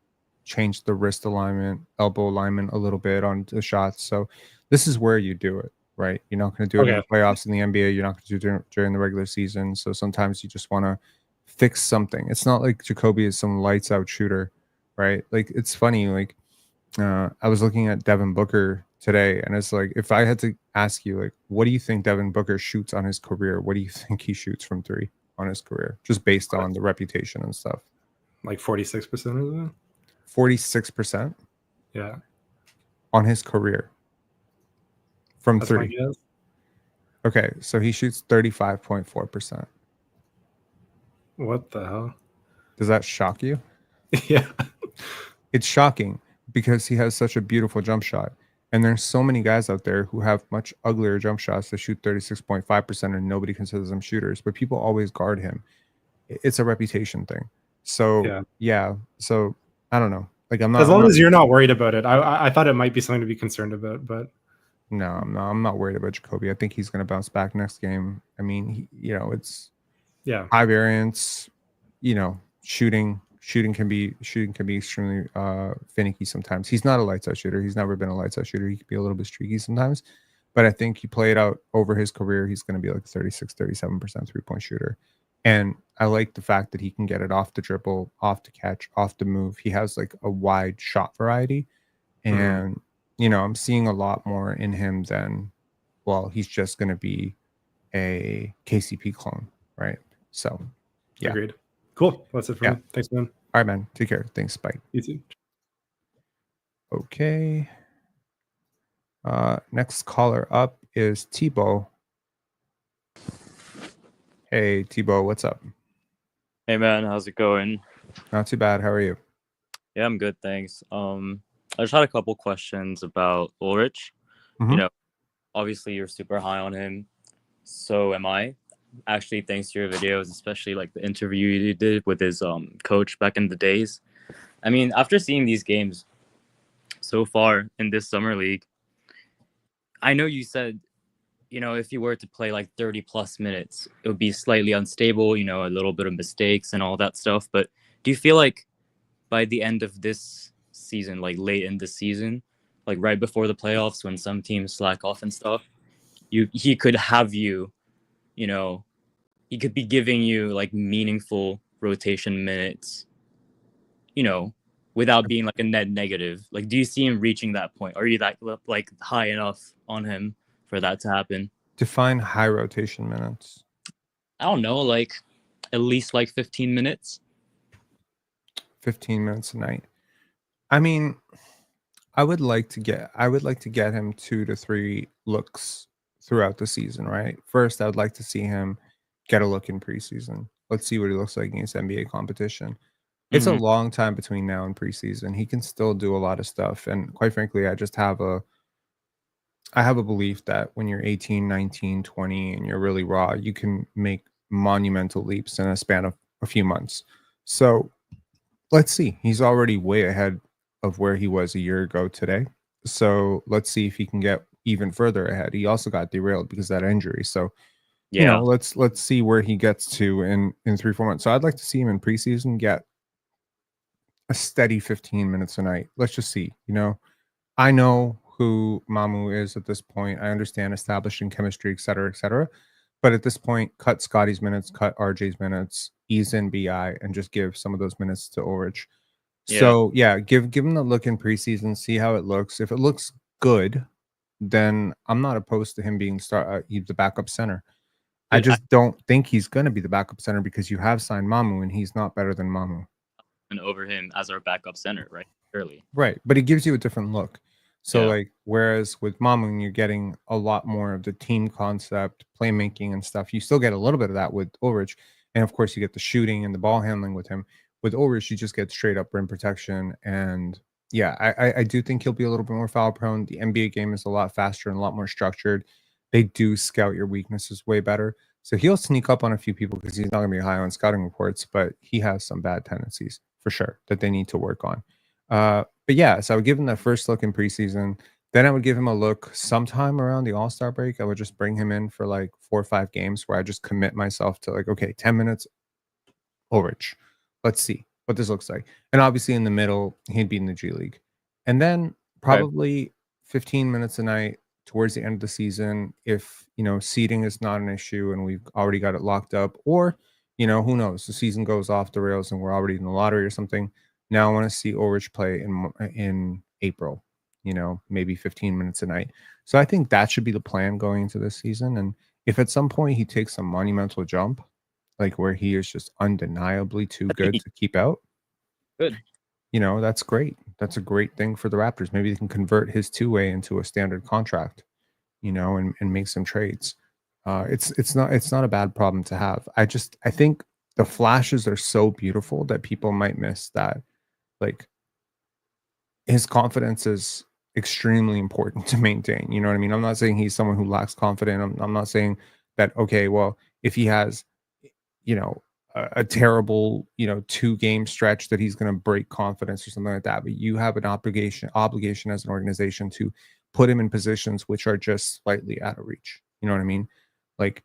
change the wrist alignment, elbow alignment a little bit on the shots. So this is where you do it, right? You're not going to do it in the playoffs in the NBA. You're not going to do it during the regular season. So sometimes you just want to fix something. It's not like Jacoby is some lights out shooter. Right, like it's funny. Like I was looking at Devin Booker today, and it's like if I had to ask you, like, what do you think Devin Booker shoots on his career? What do you think he shoots from three on his career, just based on the reputation and stuff? Like 46% of that. 46%. Yeah, on his career from That's three. Okay, so he shoots 35.4%. What the hell? Does that shock you? Yeah. It's shocking because he has such a beautiful jump shot. And there's so many guys out there who have much uglier jump shots that shoot 36.5% and nobody considers them shooters, but people always guard him. It's a reputation thing. So yeah. So I don't know. Like I'm not, as long as you're not worried about it. I thought it might be something to be concerned about, but no, I'm not worried about Jacoby. I think he's going to bounce back next game. I mean, it's high variance, shooting can be extremely finicky sometimes. He's not a lights out shooter. He's never been a lights out shooter. He can be a little bit streaky sometimes, but I think you play it out over his career, he's going to be like 36-37% 3-point shooter. And I like the fact that he can get it off the dribble, off the catch, off the move. He has like a wide shot variety, and I'm seeing a lot more in him than, well, he's just going to be a KCP clone, right? So yeah. Agreed. Cool. That's it for Yeah. me. Thanks, man. All right, man. Take care. Thanks. Bye. You too. Okay. Next caller up is Tibo. Hey, Tibo, what's up? Hey man, how's it going? Not too bad. How are you? Yeah, I'm good, thanks. I just had a couple questions about Ulrich. Mhm. You know, obviously you're super high on him. So am I. Actually, thanks to your videos, especially like the interview you did with his coach back in the days. I mean, after seeing these games so far in this summer league, I know you said, if he were to play like 30 plus minutes, it would be slightly unstable, a little bit of mistakes and all that stuff. But do you feel like by the end of this season, like late in the season, like right before the playoffs when some teams slack off and stuff, he could have you, you know, he could be giving you like meaningful rotation minutes, without being like a net negative. Like, do you see him reaching that point? Are you that like high enough on him for that to happen? Define high rotation minutes. I don't know, like at least like 15 minutes. 15 minutes a night. I mean, I would like to get him 2 to 3 looks throughout the season, right? First, I would like to see him get a look in preseason. Let's see what he looks like against NBA competition. It's a long time between now and preseason. He can still do a lot of stuff. And quite frankly, I have a belief that when you're 18, 19, 20, and you're really raw, you can make monumental leaps in a span of a few months. So let's see. He's already way ahead of where he was a year ago today. So let's see if he can get even further ahead. He also got derailed because of that injury. So, Yeah. let's see where he gets to in 3-4 months. So I'd like to see him in preseason get a steady 15 minutes a night. Let's just see. I know who Mamu is at this point. I understand establishing chemistry, et cetera, et cetera. But at this point, cut Scotty's minutes, cut RJ's minutes, ease in BI, and just give some of those minutes to Ulrich. So give him the look in preseason, see how it looks. If it looks good, then I'm not opposed to him being the backup center. I just don't think he's going to be the backup center because you have signed Mamu and he's not better than Mamu. And over him as our backup center, right? Surely. Right, but it gives you a different look. So like, whereas with Mamu, you're getting a lot more of the team concept, playmaking and stuff. You still get a little bit of that with Ulrich. And of course, you get the shooting and the ball handling with him. With Ulrich, you just get straight up rim protection. And yeah, I do think he'll be a little bit more foul prone. The NBA game is a lot faster and a lot more structured. They do scout your weaknesses way better. So he'll sneak up on a few people because he's not going to be high on scouting reports, but he has some bad tendencies for sure that they need to work on. But yeah, so I would give him that first look in preseason. Then I would give him a look sometime around the All-Star break. I would just bring him in for like 4 or 5 games where I just commit myself to like, okay, 10 minutes, Ulrich. Let's see what this looks like. And obviously in the middle, he'd be in the G League. And then probably 15 minutes a night towards the end of the season, if, seeding is not an issue and we've already got it locked up, or, who knows, the season goes off the rails and we're already in the lottery or something. Now I want to see Ulrich play in April, maybe 15 minutes a night. So I think that should be the plan going into this season. And if at some point he takes a monumental jump, like where he is just undeniably too good to keep out, Good. That's great. That's a great thing for the Raptors. Maybe they can convert his two-way into a standard contract, and make some trades. It's not a bad problem to have. I think the flashes are so beautiful that people might miss that. Like, his confidence is extremely important to maintain. You know what I mean? I'm not saying he's someone who lacks confidence. I'm not saying that, okay, well, if he has, a terrible, 2-game stretch that he's going to break confidence or something like that. But you have an obligation as an organization to put him in positions which are just slightly out of reach. You know what I mean? Like,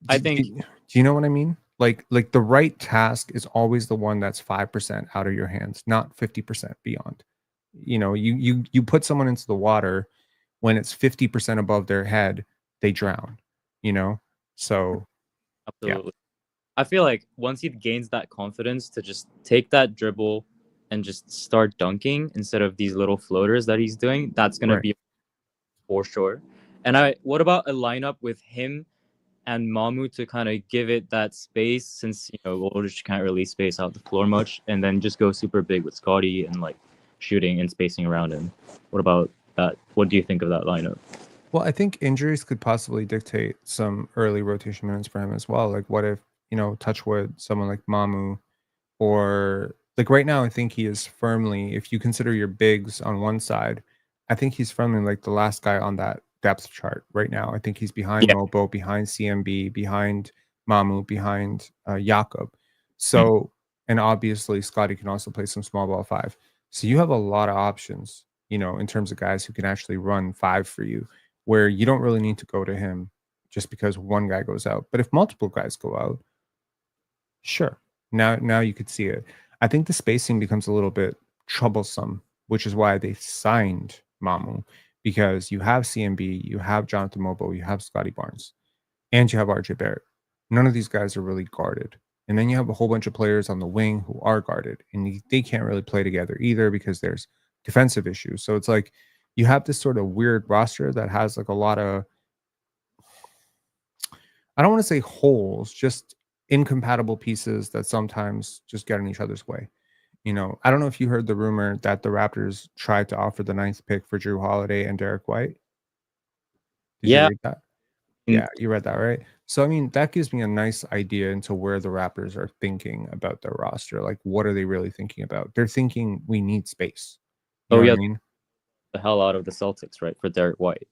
I think. Do you know what I mean? Like the right task is always the one that's 5% out of your hands, not 50% beyond. You put someone into the water when it's 50% above their head, they drown. So Absolutely. yeah. I feel like once he gains that confidence to just take that dribble and just start dunking instead of these little floaters that he's doing, that's going to be for sure. And what about a lineup with him and Mamu to kind of give it that space, since Aldridge can't really space out the floor much, and then just go super big with Scotty and like shooting and spacing around him. What about that? What do you think of that lineup? Well, I think injuries could possibly dictate some early rotation minutes for him as well. Like, what if, touch wood, someone like Mamu, or like right now, I think he is firmly, if you consider your bigs on one side, I think he's firmly like the last guy on that depth chart right now. I think he's behind Yeah. Mobo, behind CMB, behind Mamu, behind Jakob. So, and obviously Scotty can also play some small ball five. So you have a lot of options, in terms of guys who can actually run five for you, where you don't really need to go to him just because one guy goes out. But if multiple guys go out, sure. Now you could see it. I think the spacing becomes a little bit troublesome, which is why they signed Mamu, because you have CMB, you have Jonathan Mogbo, you have Scotty Barnes, and you have RJ Barrett. None of these guys are really guarded. And then you have a whole bunch of players on the wing who are guarded, and they can't really play together either because there's defensive issues. So it's like you have this sort of weird roster that has like a lot of, I don't want to say holes, just incompatible pieces that sometimes just get in each other's way. I don't know if you heard the rumor that the Raptors tried to offer the 9th pick for Drew Holiday and Derek White. Did you Yeah. read that? Yeah, you read that, right? So, I mean, that gives me a nice idea into where the Raptors are thinking about their roster. Like, what are they really thinking about? They're thinking we need space. You know what I mean? The hell out of the Celtics, right, for Derek White.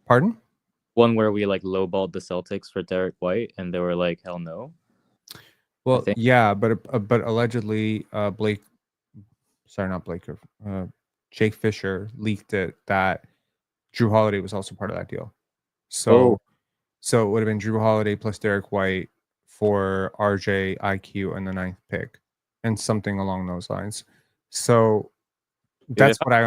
Pardon? One where we like lowballed the Celtics for Derek White, and they were like, "Hell no." Well, yeah, but allegedly, Jake Fisher leaked it that Drew Holiday was also part of that deal. So it would have been Drew Holiday plus Derek White for RJ, IQ, and the 9th pick, and something along those lines. So that's what I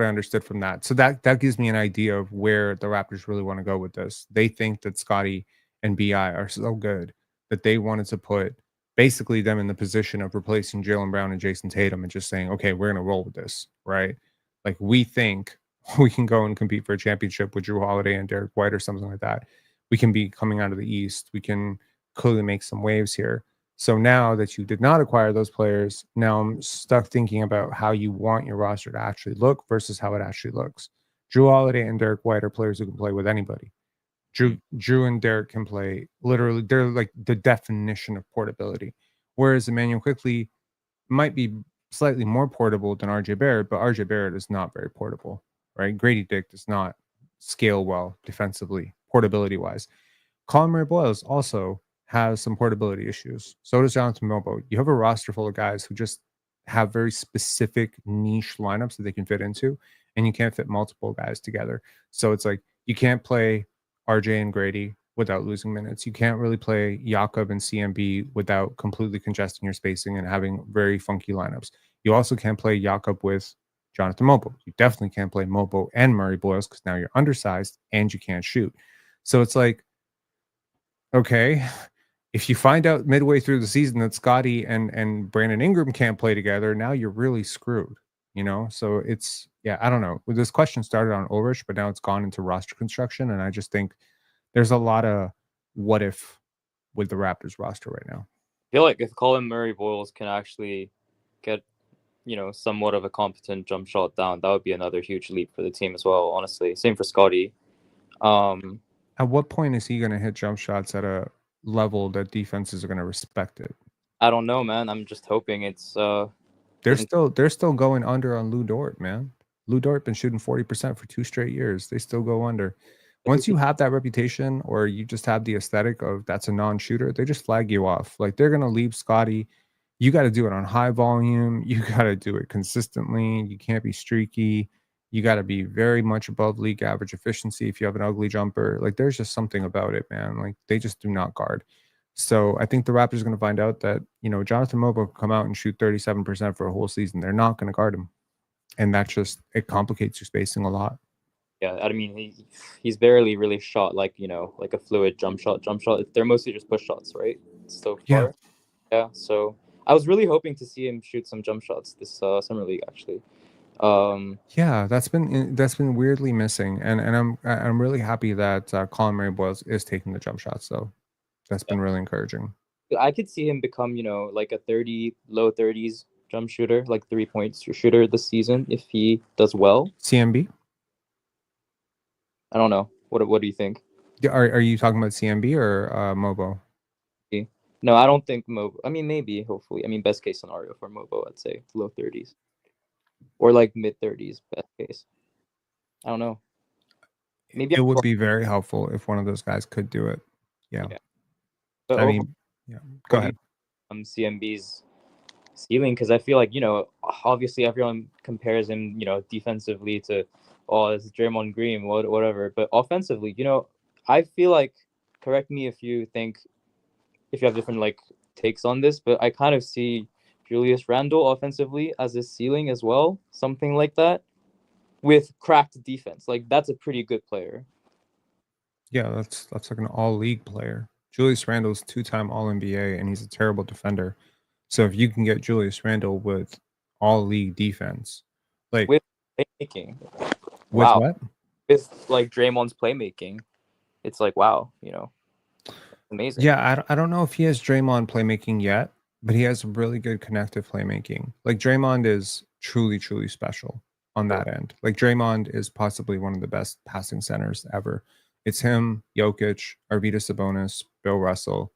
understood from that. So that gives me an idea of where the Raptors really want to go with this. They think that Scotty and BI are so good that they wanted to put basically them in the position of replacing Jaylen Brown and Jason Tatum and just saying, okay, we're going to roll with this, right? Like, we think we can go and compete for a championship with Drew Holiday and Derek White or something like that. We can be coming out of the East. We can clearly make some waves here. So now that you did not acquire those players, now I'm stuck thinking about how you want your roster to actually look versus how it actually looks. Drew Holiday and Derek White are players who can play with anybody. Drew and Derek can play literally. They're like the definition of portability. Whereas Emmanuel Quickley might be slightly more portable than RJ Barrett, but RJ Barrett is not very portable, right? Grady Dick does not scale well defensively, portability wise. Collin Murray-Boyles also has some portability issues. So does Jonathan Mogbo. You have a roster full of guys who just have very specific niche lineups that they can fit into, and you can't fit multiple guys together. So it's like you can't play RJ and Grady without losing minutes. You can't really play Jakob and CMB without completely congesting your spacing and having very funky lineups. You also can't play Jakob with Jonathan Mogbo. You definitely can't play Mogbo and Murray-Boyles because now you're undersized and you can't shoot. So it's like, okay, if you find out midway through the season that Scotty and Brandon Ingram can't play together, now you're really screwed, So it's, I don't know. This question started on Ulrich, but now it's gone into roster construction. And I just think there's a lot of what if with the Raptors roster right now. I feel like if Collin Murray-Boyles can actually get, somewhat of a competent jump shot down, that would be another huge leap for the team as well, honestly. Same for Scotty. At what point is he going to hit jump shots at a level that defenses are going to respect it? I don't know, man. I'm just hoping it's they're still going under on Lou Dort, man. Lou Dort been shooting 40% for 2 straight years. They still go under. Once you have that reputation, or you just have the aesthetic of that's a non-shooter, they just flag you off. Like, they're gonna leave Scotty. You got to do it on high volume. You got to do it consistently. You can't be streaky. You got to be very much above league average efficiency if you have an ugly jumper. Like, there's just something about it, man. Like, they just do not guard. So I think the Raptors are going to find out that, Jonathan Mogbo can come out and shoot 37% for a whole season. They're not going to guard him. And that just, it complicates your spacing a lot. Yeah, I mean, he's barely really shot like a fluid jump shot. They're mostly just push shots, right? So far. Yeah. So I was really hoping to see him shoot some jump shots this summer league, actually. Yeah, that's been weirdly missing, and I'm really happy that Collin Murray-Boyles is taking the jump shots. So that's been really encouraging. I could see him become, like a 30, low 30s jump shooter, like 3-point shooter this season if he does well. CMB? I don't know. What do you think? Are you talking about CMB or Mobo? No, I don't think Mobo. I mean, maybe, hopefully. I mean, best case scenario for Mobo, I'd say low 30s or like mid 30s, best case. I don't know. Maybe It would be very helpful if one of those guys could do it. Yeah. But I mean, yeah. Go ahead. CMB's ceiling, because I feel like, obviously everyone compares him, defensively to, it's Draymond Green, whatever. But offensively, I feel like, correct me if you have different like takes on this, but I kind of see Julius Randle offensively as his ceiling as well, something like that, with cracked defense. Like that's a pretty good player. Yeah, that's like an all-league player. Julius Randle's 2-time All-NBA, and he's a terrible defender. So if you can get Julius Randle with all-league defense, like With playmaking, with wow. what? With like Draymond's playmaking, it's like wow, amazing. Yeah, I don't know if he has Draymond playmaking yet, but he has really good connective playmaking. Like Draymond is truly, truly special on that end. Like Draymond is possibly one of the best passing centers ever. It's him, Jokic, Arvydas Sabonis, Bill Russell,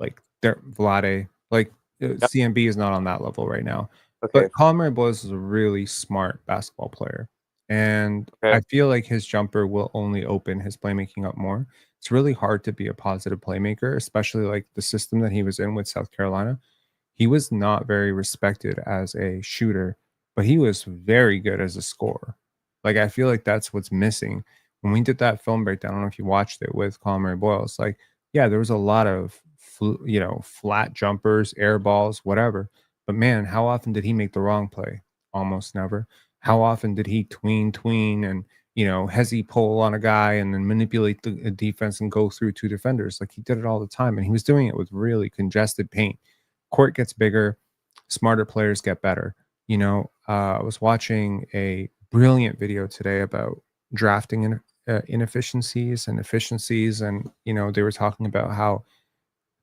like Vlade. Like CMB is not on that level right now. Okay. But Collin Murray-Boyles is a really smart basketball player. And Okay. I feel like his jumper will only open his playmaking up more. It's really hard to be a positive playmaker, especially like the system that he was in with South Carolina. He was not very respected as a shooter, but he was very good as a scorer. Like I feel like that's what's missing. When we did that film breakdown, I don't know if you watched it with Collin Murray-Boyles. Like, yeah, there was a lot of flat jumpers, air balls, whatever. But man, how often did he make the wrong play? Almost never. How often did he tween and hezzy pull on a guy and then manipulate the defense and go through two defenders? Like he did it all the time, and he was doing it with really congested paint. Court gets bigger, smarter players get better. I was watching a brilliant video today about drafting inefficiencies and efficiencies, and they were talking about how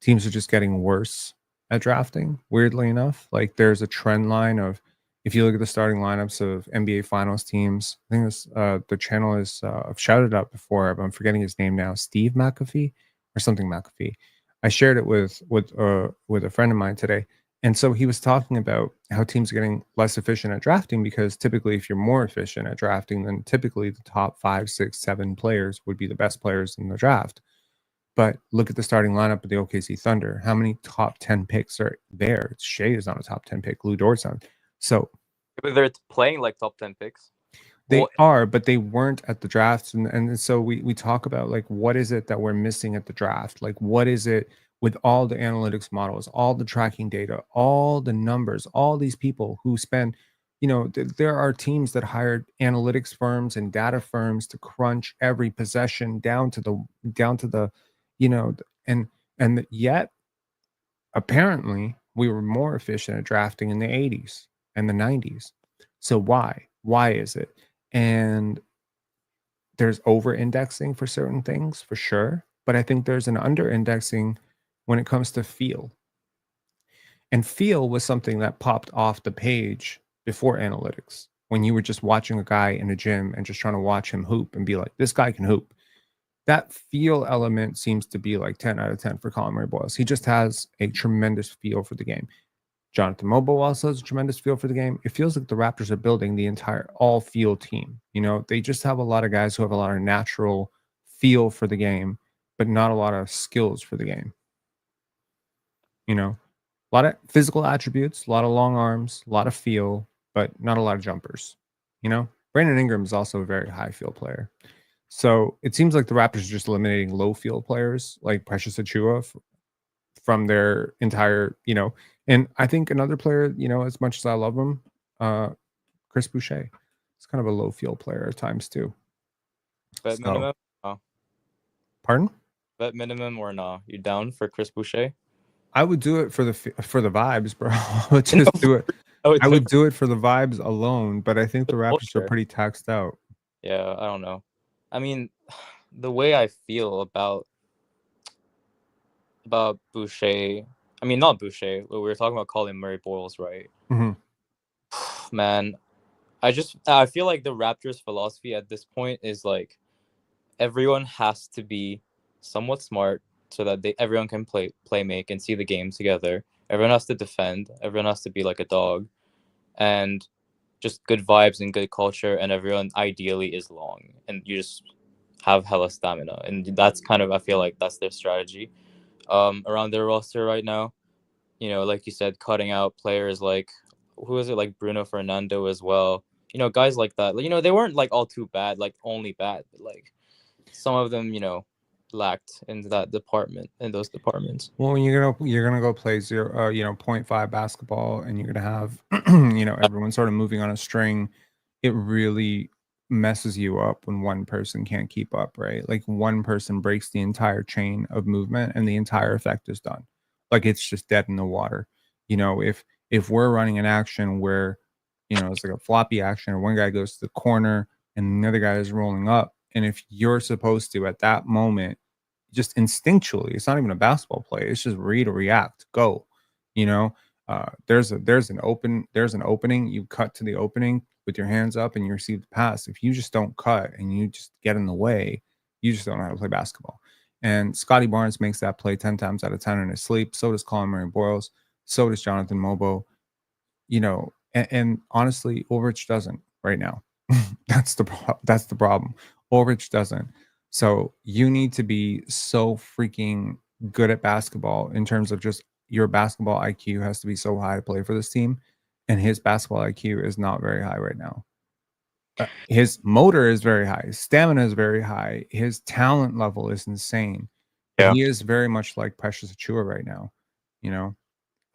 teams are just getting worse at drafting. Weirdly enough, like there's a trend line of, if you look at the starting lineups of NBA Finals teams, I think this the channel is I've shouted out before, but I'm forgetting his name now, Steve McAfee or something McAfee. I shared it with a friend of mine today, and so he was talking about how teams are getting less efficient at drafting because typically, if you're more efficient at drafting, then typically the top 5, 6, 7 players would be the best players in the draft. But look at the starting lineup of the OKC Thunder. How many top 10 picks are there? Shea is not a top 10 pick. Lou Dort's not. So but they're playing like top 10 picks. they are, but they weren't at the drafts. And so we talk about like, what is it that we're missing at the draft? Like, what is it with all the analytics models, all the tracking data, all the numbers, all these people who spend, there are teams that hired analytics firms and data firms to crunch every possession down to the and yet apparently we were more efficient at drafting in the 80s and the 90s. So why is it? And there's over indexing for certain things for sure, but I think there's an under indexing when it comes to feel. And feel was something that popped off the page before analytics, when you were just watching a guy in a gym and just trying to watch him hoop and be like, this guy can hoop. That feel element seems to be like 10 out of 10 for Collin Murray-Boyles. He just has a tremendous feel for the game. Jonathan Mogbo also has a tremendous feel for the game. It feels like the Raptors are building the entire all-field team. They just have a lot of guys who have a lot of natural feel for the game, but not a lot of skills for the game. A lot of physical attributes, a lot of long arms, a lot of feel, but not a lot of jumpers. Brandon Ingram is also a very high feel player. So it seems like the Raptors are just eliminating low field players like Precious Achiuwa from their entire, and I think another player, as much as I love him, Chris Boucher, it's kind of a low field player at times too. Bet minimum? No. Pardon? Bet minimum or no? You down for Chris Boucher? I would do it for the vibes, bro. Let's just do it. I would do it for the vibes alone, but I think the Raptors are culture. pretty taxed out. Yeah, I don't know. I mean, the way I feel about Boucher. I mean, not Boucher. We were talking about Collin Murray-Boyles, right? Mhm. Man, I feel like the Raptors' philosophy at this point is like everyone has to be somewhat smart so that everyone can play make and see the game together. Everyone has to defend. Everyone has to be like a dog, and just good vibes and good culture. And everyone ideally is long, and you just have hella stamina. And that's kind of, I feel like that's their strategy around their roster right now. You know, like you said, cutting out players like, who is it, like Bruno Fernando as well. You know, guys like that. You know, they weren't like all too bad, like only bad, but like some of them, you know, lacked in that department, in those departments. Well, when you're gonna go play 0.5 basketball, and you're gonna have everyone sort of moving on a string, it really messes you up when one person can't keep up, right? Like one person breaks the entire chain of movement, and the entire effect is done. Like it's just dead in the water. If we're running an action where it's like a floppy action, or one guy goes to the corner and the other guy is rolling up, and if you're supposed to at that moment just instinctually, it's not even a basketball play, it's just read or react, go. you know there's an opening, you cut to the opening with your hands up and you receive the pass. If you just don't cut and you just get in the way, you just don't know how to play basketball. And Scotty Barnes makes that play 10 times out of 10 in his sleep. So does Collin Murray-Boyles. So does Jonathan Mogbo. And honestly, Ulrich doesn't right now. That's the problem. Ulrich doesn't. So you need to be so freaking good at basketball, in terms of just your basketball IQ has to be so high to play for this team, and his basketball IQ is not very high right now. His motor is very high, his stamina is very high, his talent level is insane. But Yeah. he is very much like Precious Achua right now.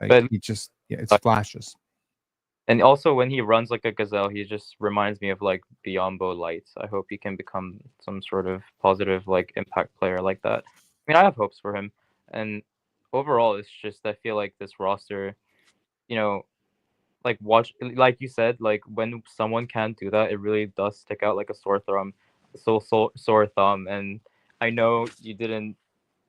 Like But he just, yeah, it's flashes. and also when he runs like a gazelle, he just reminds me of like Biombo Lights. I hope he can become some sort of positive like impact player like that. I mean, I have hopes for him. And overall, it's just, I feel like this roster, you know, like like you said, like when someone can't do that, it really does stick out like a sore thumb. And I know you didn't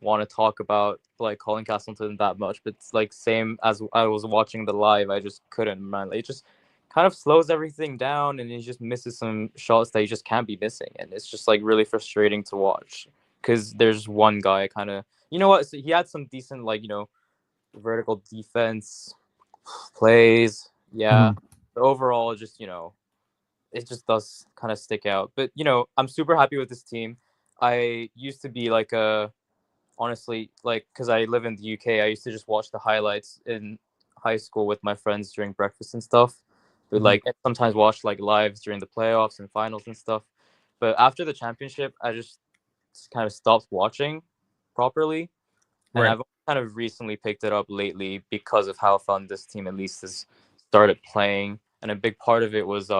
want to talk about like Colin Castleton that much, but it's like same as I was watching the live, I just couldn't, man. It just kind of slows everything down, and he just misses some shots that he just can't be missing, and it's just like really frustrating to watch because there's one guy kind of, you know what? So he had some decent like vertical defense plays, yeah. Mhm. But overall, just it just does kind of stick out. But I'm super happy with this team. I used to be like a honestly, like, because I live in the UK, I used to just watch the highlights in high school with my friends during breakfast and stuff. But Mhm. like sometimes watch like lives during the playoffs and finals and stuff. But after the championship, I just kind of stopped watching properly, and Right. I've kind of recently picked it up lately because of how fun this team at least has started playing. And a big part of it was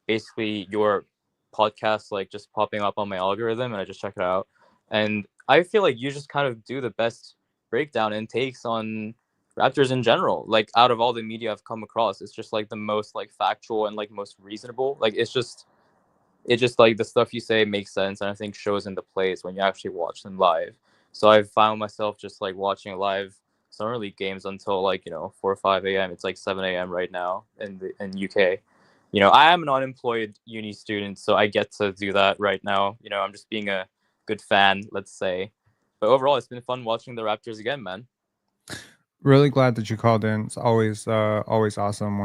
basically your podcast like just popping up on my algorithm, and I just check it out. And I feel like you just kind of do the best breakdown and takes on Raptors in general. Like out of all the media I've come across, it's just like the most like factual and like most reasonable. Like it's just like the stuff you say makes sense, and I think shows in the plays when you actually watch them live. So I found myself just like watching live summer league games until like 4 or 5 a.m. It's like 7 a.m. right now in UK. I am an unemployed uni student, so I get to do that right now. I'm just being a good fan, let's say. But overall, it's been fun watching the Raptors again, man. Really glad that you called in. It's always awesome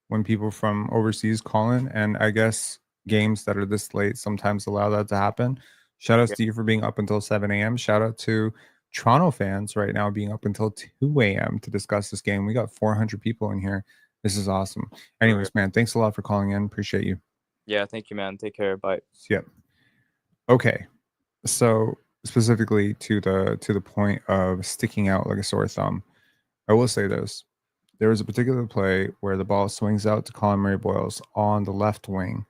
when people from overseas call in, and I guess games that are this late sometimes allow that to happen. Shout outs Yeah, to you for being up until 7 a.m. Shout out to Toronto fans right now being up until 2 a.m. to discuss this game. We got 400 people in here. This is awesome. for- Anyways, man, thanks a lot for calling in. Appreciate you. yeah. Thank you, man. Take care. Bye. Yep. Okay. So specifically to the point of sticking out like a sore thumb, I will say this. There was a particular play where the ball swings out to Collin Murray-Boyles on the left wing,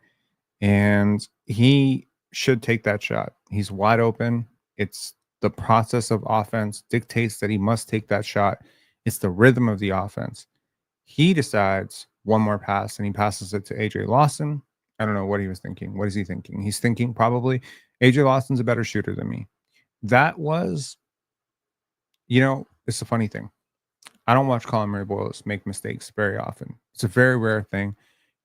and he should take that shot. He's wide open. It's the process of offense dictates that he must take that shot. It's the rhythm of the offense. He decides one more pass and he passes it to AJ Lawson. I don't know what he was thinking. What is he thinking? He's thinking probably AJ Lawson's a better shooter than me. That was, it's a funny thing. I don't watch Collin Murray-Boyles make mistakes very often. It's a very rare thing.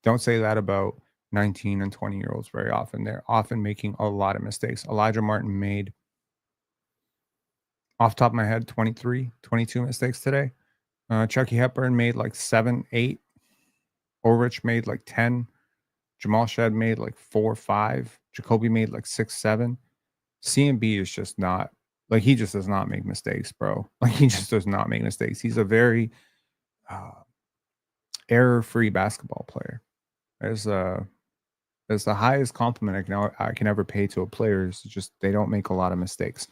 Don't say that about 19 and 20-year-olds very often. They're often making a lot of mistakes. Elijah Martin made, off the top of my head, 23, 22 mistakes today. Chucky Hepburn made like 7, 8. Ulrich made like 10. Jamal Shed made like 4, 5. Jacoby made like 6, 7. CMB is just not, like, he just does not make mistakes, bro. Like, he just does not make mistakes. He's a very error-free basketball player. As the highest compliment I can ever pay to a player is just they don't make a lot of mistakes.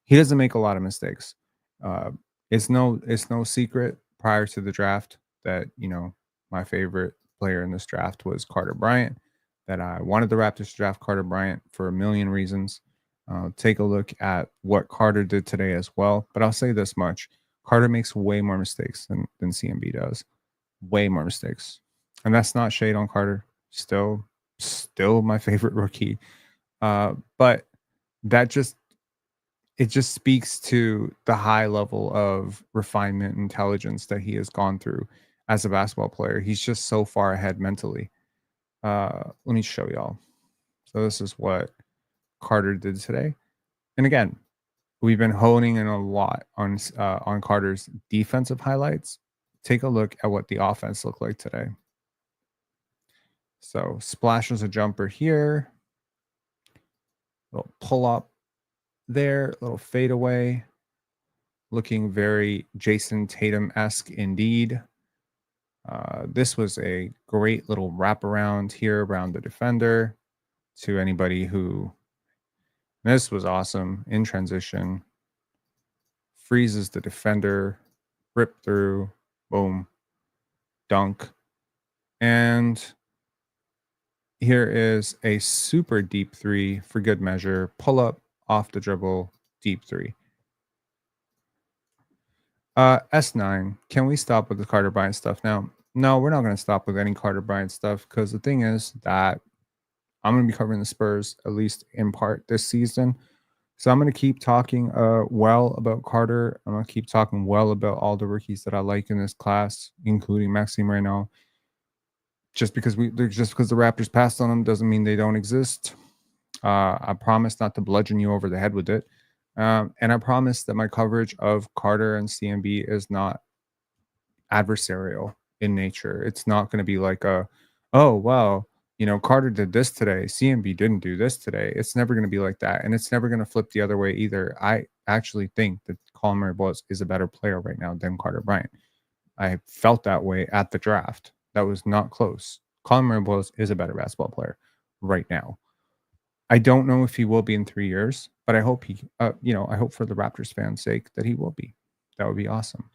He doesn't make a lot of mistakes. It's no secret prior to the draft that my favorite player in this draft was Carter Bryant. That I wanted the Raptors to draft Carter Bryant for a million reasons. Take a look at what Carter did today as well. But I'll say this much: Carter makes way more mistakes than CMB does. Way more mistakes, and that's not shade on Carter. Still my favorite rookie. But that just speaks to the high level of refinement and intelligence that he has gone through as a basketball player. He's just so far ahead mentally. Let me show y'all. So this is what Carter did today. And again, we've been honing in a lot on Carter's defensive highlights. Take a look at what the offense looked like today. So splashes a jumper here, little pull up there, little fadeaway, looking very Jason Tatum-esque indeed. This was a great little wraparound here around the defender to anybody who, this was awesome in transition, freezes the defender, rip through, boom, dunk. And here is a super deep three for good measure, pull up off the dribble, deep three. S9, can we stop with the Carter Bryant stuff now? No, we're not going to stop with any Carter Bryant stuff because the thing is that I'm going to be covering the Spurs, at least in part, this season. So I'm going to keep talking well about Carter. I'm going to keep talking well about all the rookies that I like in this class, including Maxime Renaud. Just because the Raptors passed on them doesn't mean they don't exist. I promise not to bludgeon you over the head with it. And I promise that my coverage of Carter and CMB is not adversarial in nature. It's not going to be like Carter did this today, CMB didn't do this today. It's never going to be like that. And it's never going to flip the other way either. I actually think that Collin Murray-Boyles is a better player right now than Carter Bryant. I felt that way at the draft. That was not close. Collin Murray-Boyles is a better basketball player right now. I don't know if he will be in 3 years, but I hope I hope for the Raptors fans' sake that he will be. That would be awesome.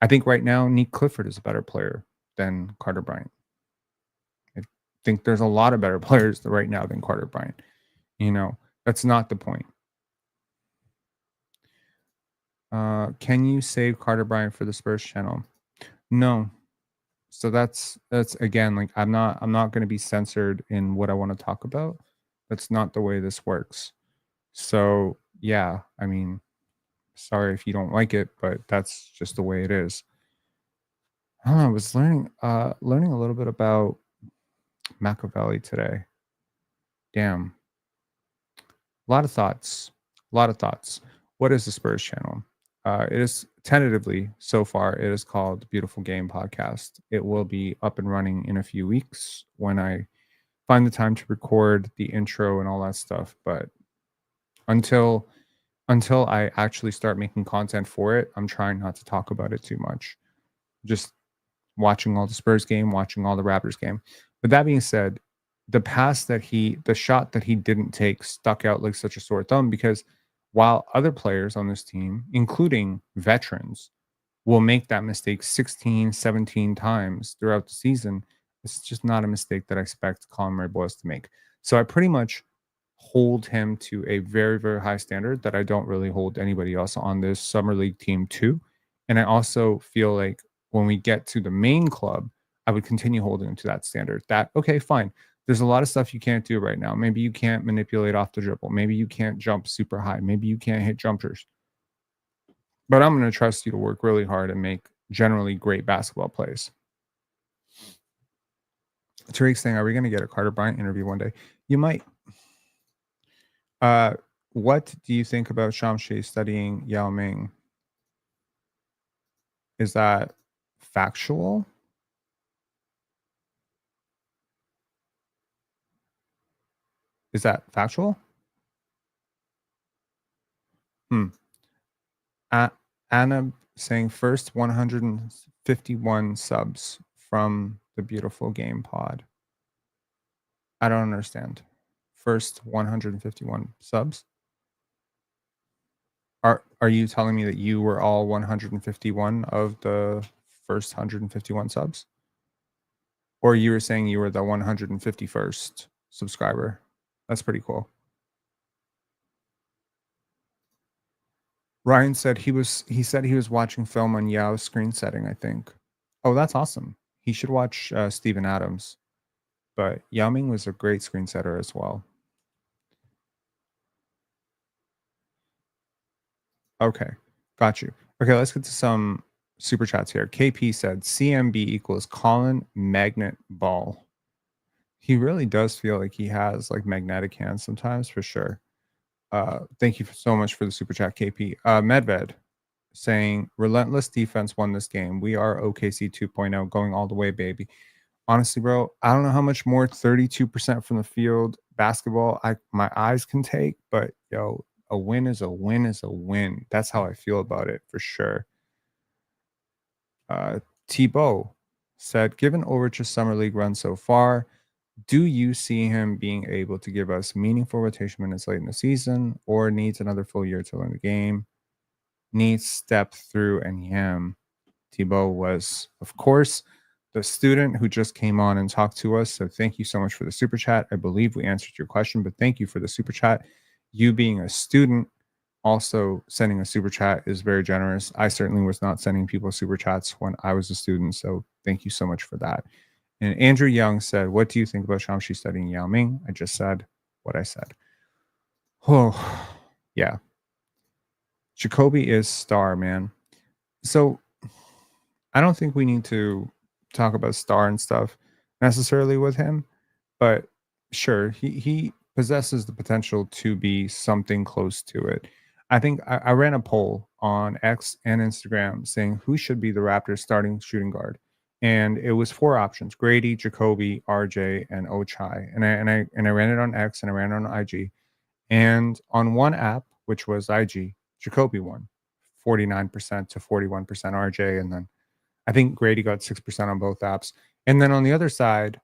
I think right now, Nick Clifford is a better player than Carter Bryant. I think there's a lot of better players right now than Carter Bryant. That's not the point. Can you save Carter Bryant for the Spurs channel? No. So that's again, like I'm not going to be censored in what I want to talk about. That's not the way this works. So yeah, I mean, sorry if you don't like it, but that's just the way it is. I was learning a little bit about Machiavelli today. Damn. A lot of thoughts. What is the Spurs channel? It is tentatively, so far, it is called Beautiful Game Podcast. It will be up and running in a few weeks when I find the time to record the intro and all that stuff. But until I actually start making content for it, I'm trying not to talk about it too much. Just watching all the Spurs game, watching all the Raptors game. But that being said, the shot that he didn't take stuck out like such a sore thumb because while other players on this team, including veterans, will make that mistake 16, 17 times throughout the season, it's just not a mistake that I expect Collin Murray-Boyles to make. So I pretty much hold him to a very, very high standard that I don't really hold anybody else on this Summer League team to. And I also feel like when we get to the main club, I would continue holding him to that standard. That, okay, fine. There's a lot of stuff you can't do right now. Maybe you can't manipulate off the dribble. Maybe you can't jump super high. Maybe you can't hit jumpers. But I'm going to trust you to work really hard and make generally great basketball plays. Tariq's saying, are we going to get a Carter Bryant interview one day? You might. What do you think about Shamshi studying Yao Ming? Is that factual? Is that factual? Anna saying first 151 subs from the beautiful game pod. I don't understand. First 151 subs? Are you telling me that you were all 151 of the first 151 subs? Or you were saying you were the 151st subscriber? That's pretty cool. Ryan said he was watching film on Yao's screen setting, I think. Oh, that's awesome. He should watch Steven Adams. But Yao Ming was a great screen setter as well. Okay, got you. Okay, let's get to some super chats here. KP said CMB equals Collin Magnet Ball. He really does feel like he has like magnetic hands sometimes, for sure. Thank you so much for the super chat, KP. Medved saying relentless defense won this game. We are OKC 2.0 going all the way, baby. Honestly, bro, I don't know how much more 32% from the field basketball my eyes can take, but yo, a win is a win is a win. That's how I feel about it, for sure. Tibo said, given Ulrich's summer league run so far, do you see him being able to give us meaningful rotation minutes late in the season, or needs another full year to learn the game? Needs step through and yam. Tibo was, of course, the student who just came on and talked to us. So thank you so much for the super chat. I believe we answered your question, but thank you for the super chat. You being a student, also sending a super chat is very generous. I certainly was not sending people super chats when I was a student. So thank you so much for that. And Andrew Young said, what do you think about Shamshi studying Yao Ming? I just said what I said. Oh, yeah. Jacoby is star, man. So I don't think we need to talk about star and stuff necessarily with him, but sure, he possesses the potential to be something close to it. I think I ran a poll on X and Instagram saying who should be the Raptors starting shooting guard, and it was 4 options: Grady, Jacoby, RJ, and Ochai. And I ran it on X and I ran it on IG, and on one app, which was IG, Jacoby won 49% to 41% RJ, and then I think Grady got 6% on both apps. And then on the other side,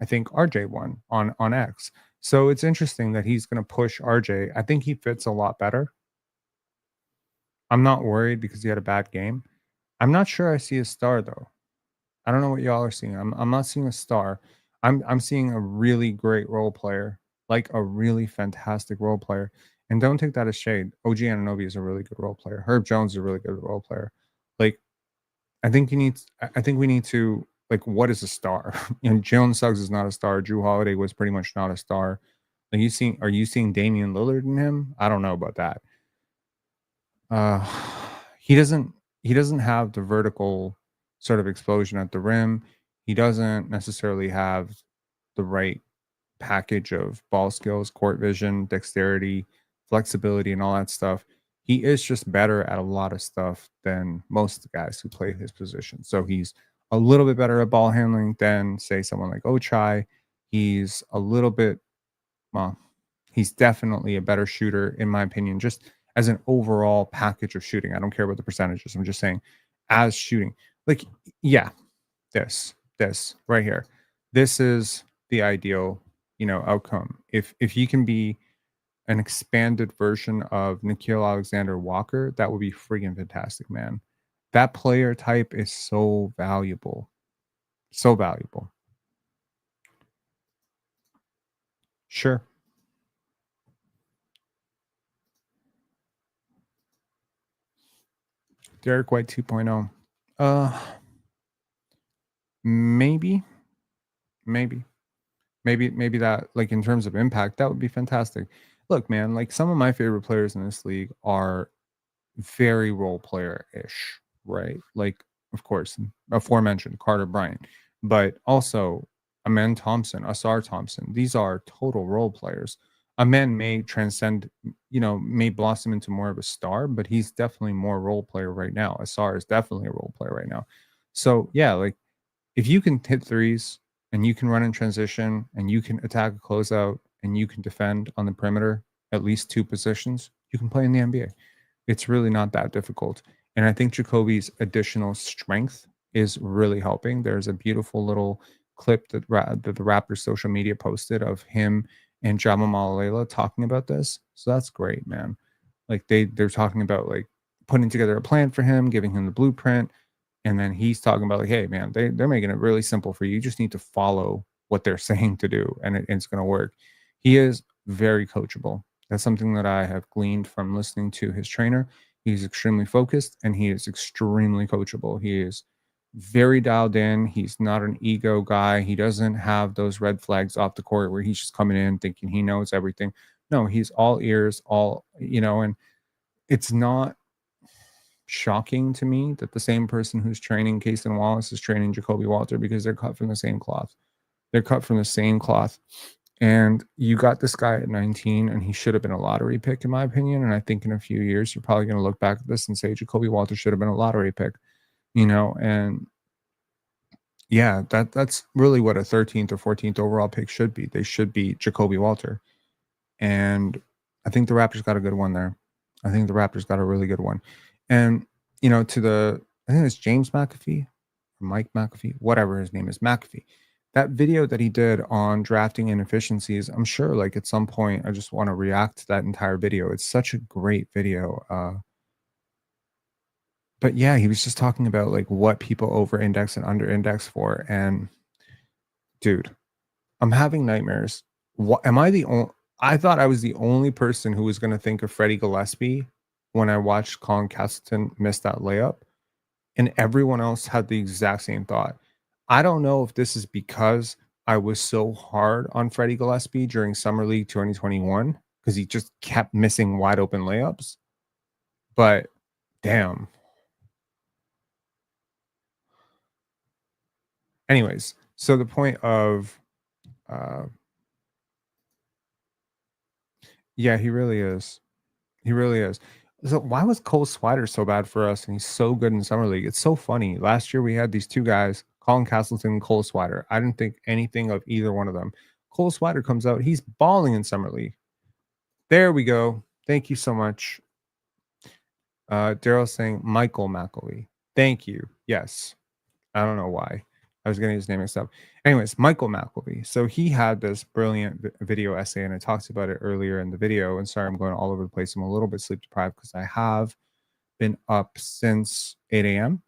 I think RJ won on X. So it's interesting that he's going to push RJ. I think he fits a lot better. I'm not worried because he had a bad game. I'm not sure I see a star though. I don't know what y'all are seeing. I'm not seeing a star. I'm seeing a really great role player, like a really fantastic role player. And don't take that as shade. OG Anunoby is a really good role player. Herb Jones is a really good role player. Like, I think we need to, like, what is a star? Jalen Suggs is not a star. Drew Holiday was pretty much not a star. Are you seeing Damian Lillard in him? I don't know about that. He doesn't have the vertical sort of explosion at the rim. He doesn't necessarily have the right package of ball skills, court vision, dexterity, flexibility, and all that stuff. He is just better at a lot of stuff than most of the guys who play his position. So he's a little bit better at ball handling than, say, someone like Ochai. He's a little bit, well, he's definitely a better shooter, in my opinion, just as an overall package of shooting. I don't care about the percentages. I'm just saying, as shooting, like, yeah, this right here, this is the ideal, outcome. If he can be an expanded version of Nickeil Alexander-Walker, that would be freaking fantastic, man. That player type is so valuable. So valuable. Sure. Derek White 2.0. maybe, maybe, maybe that, like, in terms of impact, that would be fantastic. Look, man, like, some of my favorite players in this league are very role player-ish, right? Like, of course, aforementioned Carter Bryant, but also Amen Thompson, Asar Thompson. These are total role players. Amen may transcend, may blossom into more of a star, but he's definitely more role player right now. Asar is definitely a role player right now. So yeah, like, if you can hit threes and you can run in transition and you can attack a closeout and you can defend on the perimeter at least two positions, you can play in the NBA. It's really not that difficult. And I think Jacoby's additional strength is really helping. There's a beautiful little clip that, that the Raptors social media posted of him and Jamal Malalela talking about this. So that's great, man. Like, they're talking about, like, putting together a plan for him, giving him the blueprint, and then he's talking about, like, hey, man, they're making it really simple for you. You just need to follow what they're saying to do, and it's going to work. He is very coachable. That's something that I have gleaned from listening to his trainer. He's extremely focused and he is extremely coachable. He is very dialed in. He's not an ego guy. He doesn't have those red flags off the court where he's just coming in thinking he knows everything. No, he's all ears, and it's not shocking to me that the same person who's training Kason Wallace is training Jacoby Walter, because they're cut from the same cloth. They're cut from the same cloth. And you got this guy at 19, and he should have been a lottery pick, in my opinion. And I think in a few years, you're probably going to look back at this and say Jacoby Walter should have been a lottery pick, and yeah, that's really what a 13th or 14th overall pick should be. They should be Jacoby Walter. And I think the Raptors got a good one there. I think the Raptors got a really good one. And, I think it's James McAfee, or Mike McAfee, whatever his name is, McAfee. That video that he did on drafting inefficiencies, I'm sure, like, at some point, I just want to react to that entire video. It's such a great video. But yeah, he was just talking about, like, what people over-index and under-index for. And dude, I'm having nightmares. What am I the only? I thought I was the only person who was going to think of Freddie Gillespie when I watched Colin Castleton miss that layup, and everyone else had the exact same thought. I don't know if this is because I was so hard on Freddie Gillespie during Summer League 2021 because he just kept missing wide open layups, but damn. Anyways, so the point of, yeah, he really is. He really is. So why was Cole Swider so bad for us and he's so good in Summer League? It's so funny. Last year we had these two guys, Colin Castleton and Cole Swider. I didn't think anything of either one of them. Cole Swider comes out. He's balling in Summer League. There we go. Thank you so much. Daryl saying Michael McAlee. Thank you. Yes. I don't know why. I was getting his name mixed up. Anyways, Michael McAlee. So he had this brilliant video essay, and I talked about it earlier in the video. And sorry, I'm going all over the place. I'm a little bit sleep deprived because I have been up since 8 a.m.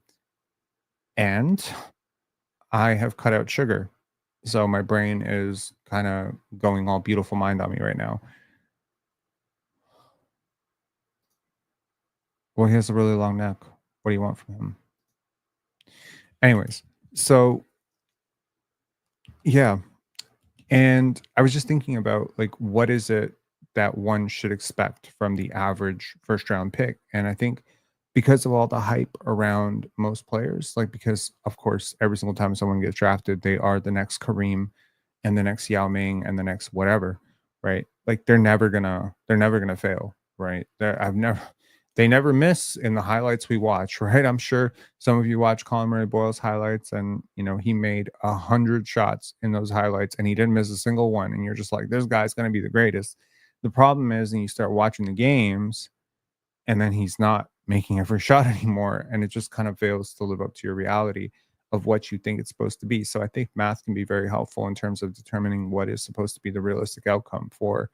and I have cut out sugar. So my brain is kind of going all beautiful mind on me right now. Well, he has a really long neck. What do you want from him? Anyways, so yeah. And I was just thinking about, like, what is it that one should expect from the average first round pick? And I think because of all the hype around most players, like, because of course, every single time someone gets drafted, they are the next Kareem and the next Yao Ming and the next whatever, right? Like, they're never gonna fail, right? They never miss in the highlights we watch, right? I'm sure some of you watch Collin Murray-Boyles highlights, and he made 100 shots in those highlights and he didn't miss a single one, and you're just like, this guy's going to be the greatest. The problem is, and you start watching the games and then he's not making every shot anymore, and it just kind of fails to live up to your reality of what you think it's supposed to be. So I think math can be very helpful in terms of determining what is supposed to be the realistic outcome for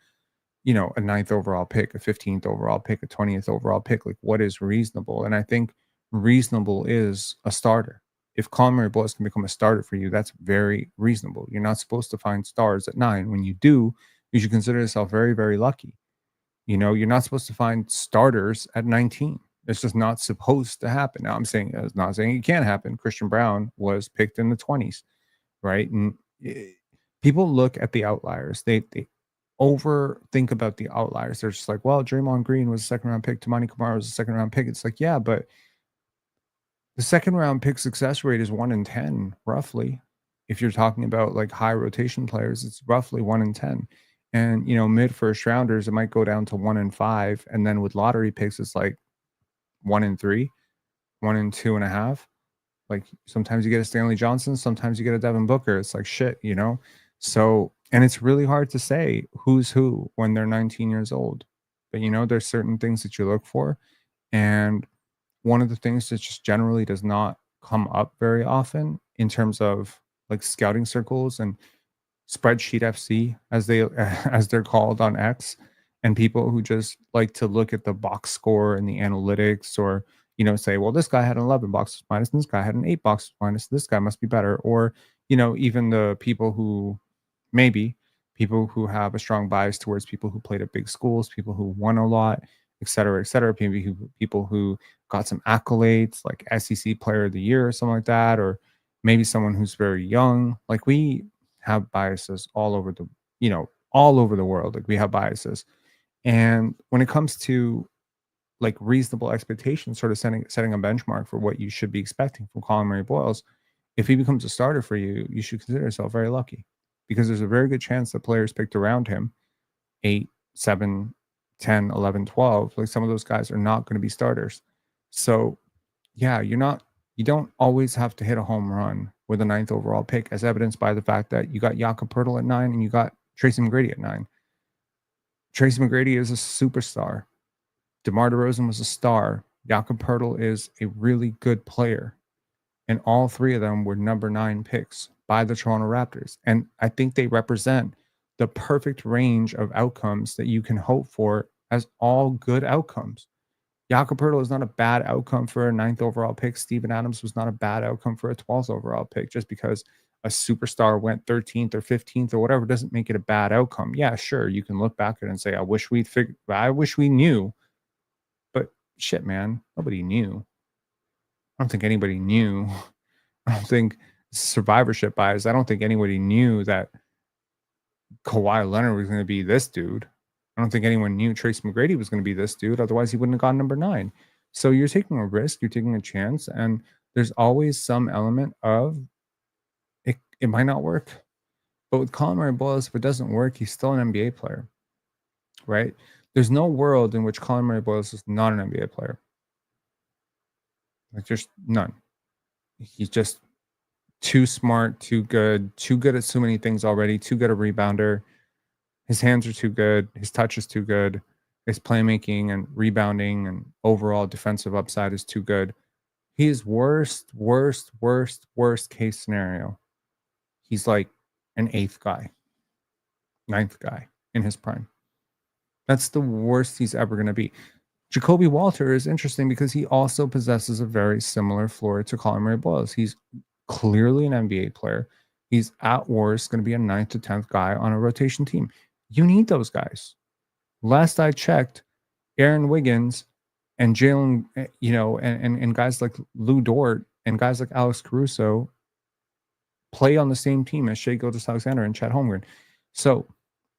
a 9th overall pick, a 15th overall pick, a 20th overall pick. Like, what is reasonable? And I think reasonable is a starter. If Collin Murray-Boyles can become a starter for you, that's very reasonable. You're not supposed to find stars at 9. When you do, you should consider yourself very, very lucky. You're not supposed to find starters at 19. It's just not supposed to happen. Now I'm saying it's not saying it can't happen. Christian Brown was picked in the 20s, right? And people look at the outliers. They overthink about the outliers. They're just like, well, Draymond Green was a second round pick, Tamani Kamara was a second round pick. It's like, yeah, but the second round pick success rate is 1 in 10, roughly. If you're talking about like high rotation players, it's roughly 1 in 10. And mid first rounders, it might go down to 1 in 5. And then with lottery picks, it's like 1 in 3, 1 in 2.5. Like sometimes you get a Stanley Johnson, sometimes you get a Devin Booker. It's like shit, So, and it's really hard to say who's who when they're 19 years old. But there's certain things that you look for. And one of the things that just generally does not come up very often in terms of like scouting circles and spreadsheet FC as they're called on X, and people who just like to look at the box score and the analytics, or say, well, this guy had an 11 box minus and this guy had an 8 box minus, this guy must be better. Or even the people who have a strong bias towards people who played at big schools, people who won a lot, et cetera, people who got some accolades like SEC player of the year or something like that, or maybe someone who's very young. Like we have biases all over the world. Like we have biases. And when it comes to like reasonable expectations, sort of setting a benchmark for what you should be expecting from Collin Murray-Boyles, if he becomes a starter for you, you should consider yourself very lucky, because there's a very good chance that players picked around him, 8, 7, 10, 11, 12, like some of those guys are not going to be starters. So yeah, you don't always have to hit a home run with a 9th overall pick, as evidenced by the fact that you got Jakob Poeltl at 9 and you got Tracy McGrady at 9. Tracy McGrady is a superstar. DeMar DeRozan was a star. Jakob Poeltl is a really good player. And all three of them were number 9 picks by the Toronto Raptors. And I think they represent the perfect range of outcomes that you can hope for as all good outcomes. Jakob Poeltl is not a bad outcome for a 9th overall pick. Steven Adams was not a bad outcome for a 12th overall pick. Just because a superstar went 13th or 15th or whatever doesn't make it a bad outcome. Yeah, sure, you can look back at it and say, I wish we knew. But shit, man, nobody knew. I don't think anybody knew. I don't think survivorship bias. I don't think anybody knew that Kawhi Leonard was going to be this dude. I don't think anyone knew Tracy McGrady was going to be this dude. Otherwise, he wouldn't have gone number 9. So you're taking a risk, you're taking a chance, and there's always some element of it might not work. But with Collin Murray-Boyles, if it doesn't work, he's still an NBA player, right? There's no world in which Collin Murray-Boyles is not an NBA player. Like, there's none. He's just too smart, too good at so many things already, too good a rebounder. His hands are too good. His touch is too good. His playmaking and rebounding and overall defensive upside is too good. His worst case scenario, he's like an 8th guy, 9th guy in his prime. That's the worst he's ever going to be. Jacoby Walter is interesting because he also possesses a very similar floor to Collin Murray-Boyles. He's clearly an NBA player. He's at worst going to be a 9th to 10th guy on a rotation team. You need those guys. Last I checked, Aaron Wiggins and Jalen, and guys like Lou Dort and guys like Alex Caruso play on the same team as Shai Gilgeous-Alexander and Chet Holmgren. So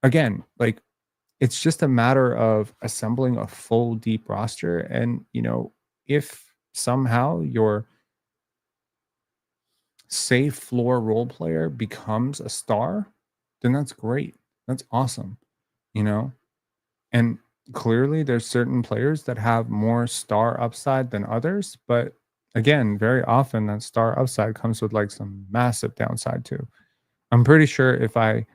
again, like, it's just a matter of assembling a full deep roster. And, if somehow your safe floor role player becomes a star, then that's great. That's awesome, And clearly there's certain players that have more star upside than others. But again, very often that star upside comes with like some massive downside too. I'm pretty sure if I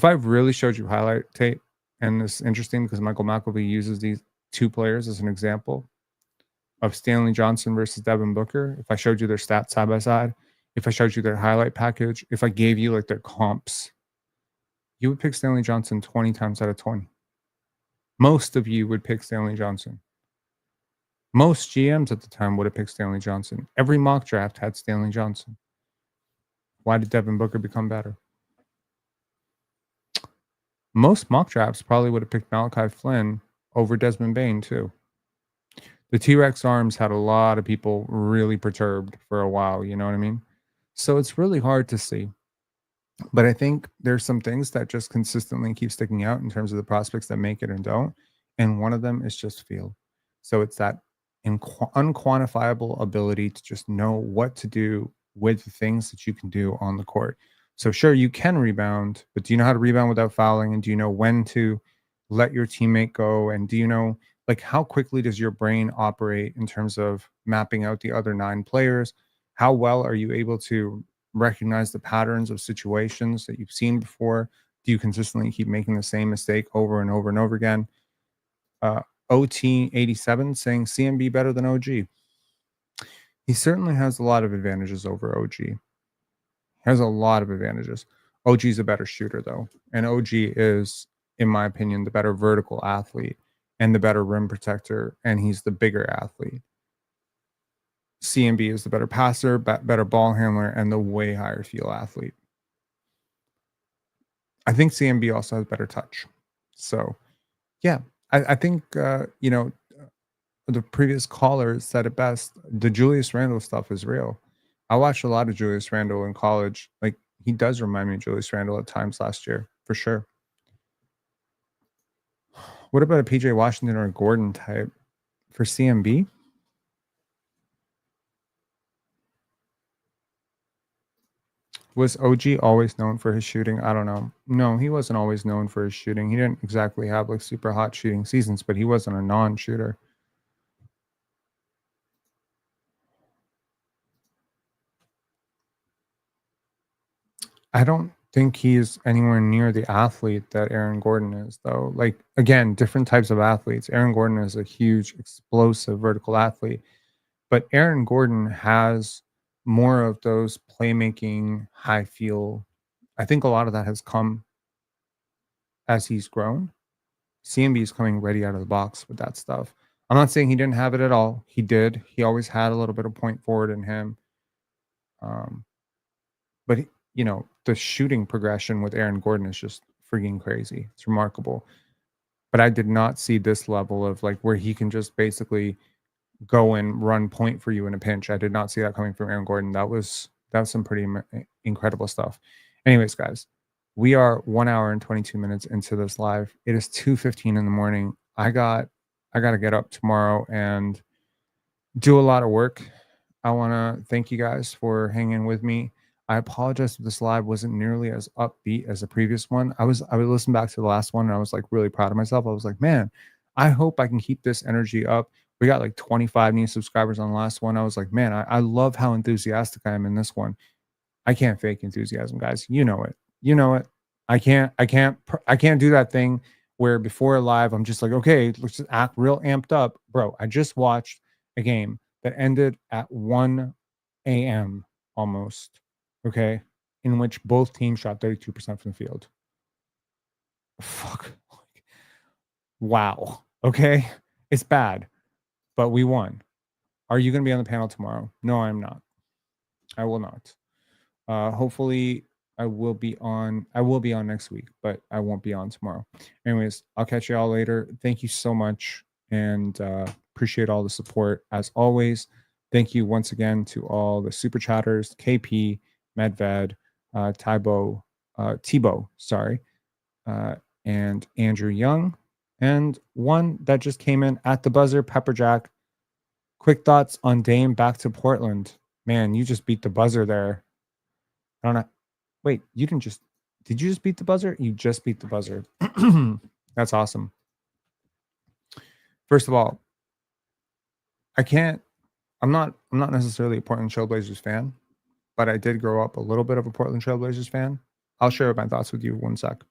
really showed you highlight tape, and this is interesting because Michael McAvee uses these 2 players as an example of Stanley Johnson versus Devin Booker. If I showed you their stats side by side, if I showed you their highlight package, if I gave you like their comps, you would pick Stanley Johnson 20 times out of 20. Most of you would pick Stanley Johnson. Most GMs at the time would have picked Stanley Johnson. Every mock draft had Stanley Johnson. Why did Devin Booker become better? Most mock drafts probably would have picked Malachi Flynn over Desmond Bane too. The T-Rex arms had a lot of people really perturbed for a while, you know what I mean? So it's really hard to see. But I think there's some things that just consistently keep sticking out in terms of the prospects that make it and don't. And one of them is just feel. So it's that unquantifiable ability to just know what to do with the things that you can do on the court. So sure, you can rebound, but do you know how to rebound without fouling? And do you know when to let your teammate go? And do you know like how quickly does your brain operate in terms of mapping out the other 9 players? How well are you able to recognize the patterns of situations that you've seen before? Do you consistently keep making the same mistake over and over and over again? Uh, OT87 saying CMB better than OG. He certainly has a lot of advantages over OG. Has a lot of advantages. OG's a better shooter though, and OG is, in my opinion, the better vertical athlete and the better rim protector, and he's the bigger athlete. CMB is the better passer, better ball handler, and the way higher feel athlete. I think CMB also has better touch. So, yeah, I think, the previous caller said it best. The Julius Randle stuff is real. I watched a lot of Julius Randle in college. Like, he does remind me of Julius Randle at times last year, for sure. What about a PJ Washington or a Gordon type for CMB? Was OG always known for his shooting? I don't know. No, he wasn't always known for his shooting. He didn't exactly have like super hot shooting seasons, but he wasn't a non-shooter. I don't think he's anywhere near the athlete that Aaron Gordon is, though. Like, again, different types of athletes. Aaron Gordon is a huge, explosive vertical athlete, but Aaron Gordon has more of those playmaking, high feel. I think a lot of that has come as he's grown. CMB is coming ready out of the box with that stuff. I'm not saying he didn't have it at all. He did. He always had a little bit of point forward in him. But the shooting progression with Aaron Gordon is just freaking crazy. It's remarkable. But I did not see this level of like where he can just basically go and run point for you in a pinch. I did not see that coming from Aaron Gordon. That was some pretty incredible stuff. Anyways, guys, we are 1 hour and 22 minutes into this live. It is 2:15 in the morning. I got to get up tomorrow and do a lot of work. I want to thank you guys for hanging with me. I apologize if this live wasn't nearly as upbeat as the previous one. I would listen back to the last one and I was like really proud of myself. I was like, man, I hope I can keep this energy up. We got like 25 new subscribers on the last one. I was like, man, I love how enthusiastic I am in this one. I can't fake enthusiasm, guys. You know it. You know it. I can't do that thing where before a live, I'm just like, okay, let's just act real amped up. Bro, I just watched a game that ended at 1 a.m. almost. Okay, in which both teams shot 32% from the field. Fuck. Wow. Okay, it's bad, but we won. Are you going to be on the panel tomorrow? No, I'm not. I will not. Hopefully, I will be on next week, but I won't be on tomorrow. Anyways, I'll catch you all later. Thank you so much, and appreciate all the support as always. Thank you once again to all the super chatters, KP, Medved, Tibo, and Andrew Young, and one that just came in at the buzzer, Pepperjack. Quick thoughts on Dame back to Portland. Man, you just beat the buzzer there. I don't know. Wait, did you just beat the buzzer? You just beat the buzzer. That's awesome. First of all, I'm not necessarily a Portland Trailblazers fan, but I did grow up a little bit of a Portland Trailblazers fan. I'll share my thoughts with you one sec.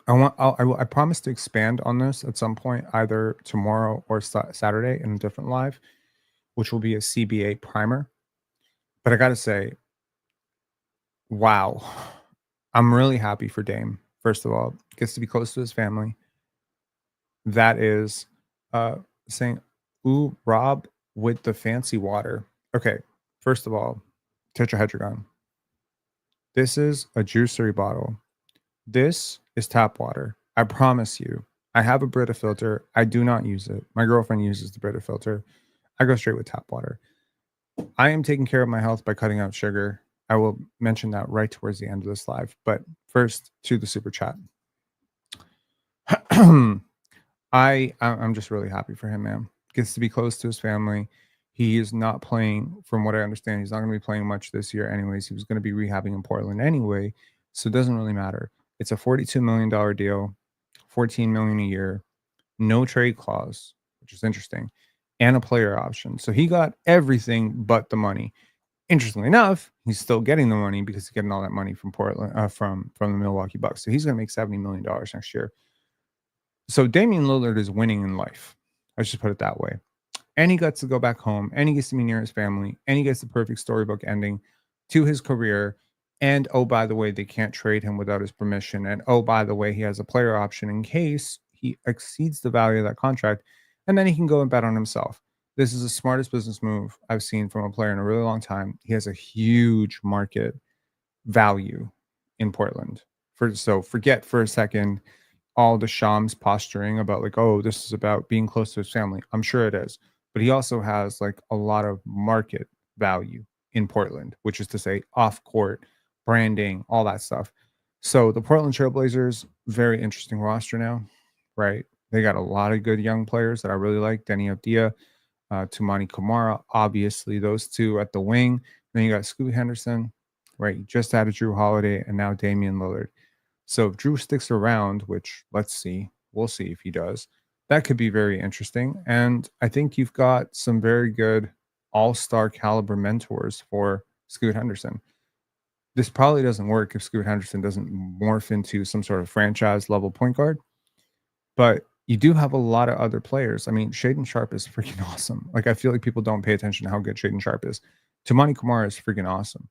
I promise to expand on this at some point, either tomorrow or Saturday in a different live, which will be a CBA primer. But I got to say, wow, I'm really happy for Dame. First of all, gets to be close to his family. That is saying, ooh, Rob with the fancy water. Okay, first of all, Tetrahedron. This is a juicery bottle. This is tap water. I promise you. I have a Brita filter. I do not use it. My girlfriend uses the Brita filter. I go straight with tap water. I am taking care of my health by cutting out sugar. I will mention that right towards the end of this live. But first, to the super chat. I'm just really happy for him, man. Gets to be close to his family. He is not playing, from what I understand, he's not going to be playing much this year anyways. He was going to be rehabbing in Portland anyway, so it doesn't really matter. It's a $42 million deal, $14 million a year, no trade clause, which is interesting, and a player option. So he got everything but the money. Interestingly enough, he's still getting the money because he's getting all that money from Portland, from the Milwaukee Bucks. So he's going to make $70 million next year. So Damian Lillard is winning in life. Let's just put it that way. And he gets to go back home, and he gets to be near his family, and he gets the perfect storybook ending to his career. And oh, by the way, they can't trade him without his permission. And oh, by the way, he has a player option in case he exceeds the value of that contract, and then he can go and bet on himself. This is the smartest business move I've seen from a player in a really long time. He has a huge market value in Portland. So forget for a second all the Shams posturing about like, oh, this is about being close to his family. I'm sure it is. But he also has like a lot of market value in Portland, which is to say off court, branding, all that stuff. So the Portland Trailblazers, very interesting roster now, right? They got a lot of good young players that I really like. Denny Abdia, Tumani Kamara, obviously those two at the wing. Then you got Scoot Henderson, right? You just added Drew Holiday and now Damian Lillard. So if Drew sticks around, which let's see, we'll see if he does, that could be very interesting. And I think you've got some very good all-star caliber mentors for Scoot Henderson. This probably doesn't work if Scoot Henderson doesn't morph into some sort of franchise level point guard. But you do have a lot of other players. I mean, Shaedon Sharpe is freaking awesome. Like, I feel like people don't pay attention to how good Shaedon Sharpe is. Tumani Kamara is freaking awesome.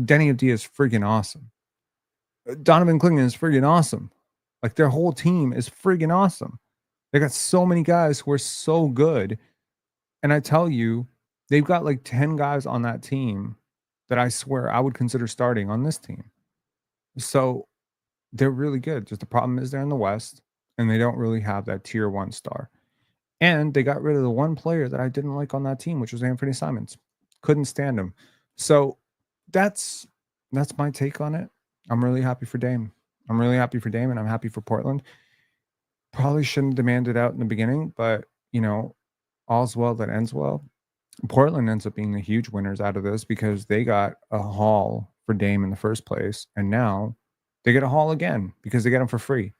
Denny Abdia is freaking awesome. Donovan Clingan is friggin' awesome. Like, their whole team is friggin' awesome. They got so many guys who are so good. And I tell you, they've got like 10 guys on that team that I swear I would consider starting on this team. So they're really good. Just the problem is they're in the West and they don't really have that tier 1 star. And they got rid of the one player that I didn't like on that team, which was Anthony Simons. Couldn't stand him. So that's my take on it. I'm really happy for Dame. I'm really happy for Dame, and I'm happy for Portland. Probably shouldn't demand it out in the beginning, but, you know, all's well that ends well. Portland ends up being the huge winners out of this because they got a haul for Dame in the first place, and now they get a haul again because they get him for free.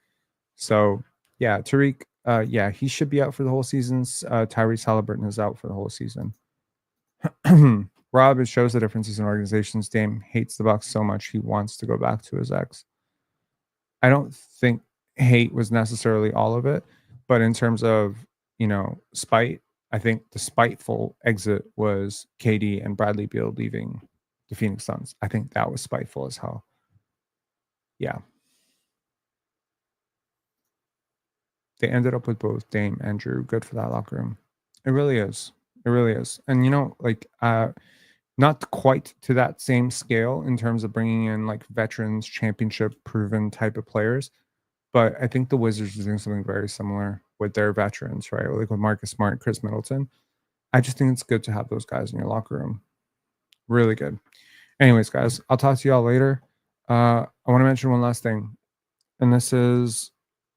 So, yeah, Tariq, he should be out for the whole season. Tyrese Halliburton is out for the whole season. Rob, it shows the differences in organizations. Dame hates the Bucks so much he wants to go back to his ex. I don't think hate was necessarily all of it, but in terms of, you know, spite, I think the spiteful exit was KD and Bradley Beal leaving the Phoenix Suns. I think that was spiteful as hell. Yeah. They ended up with both Dame and Drew. Good for that locker room. It really is. It really is. And, you know, like, not quite to that same scale in terms of bringing in like veterans, championship proven type of players. But I think the Wizards are doing something very similar with their veterans, right? Like with Marcus Smart, Chris Middleton. I just think it's good to have those guys in your locker room. Really good. Anyways, guys, I'll talk to y'all later. I want to mention one last thing, and this is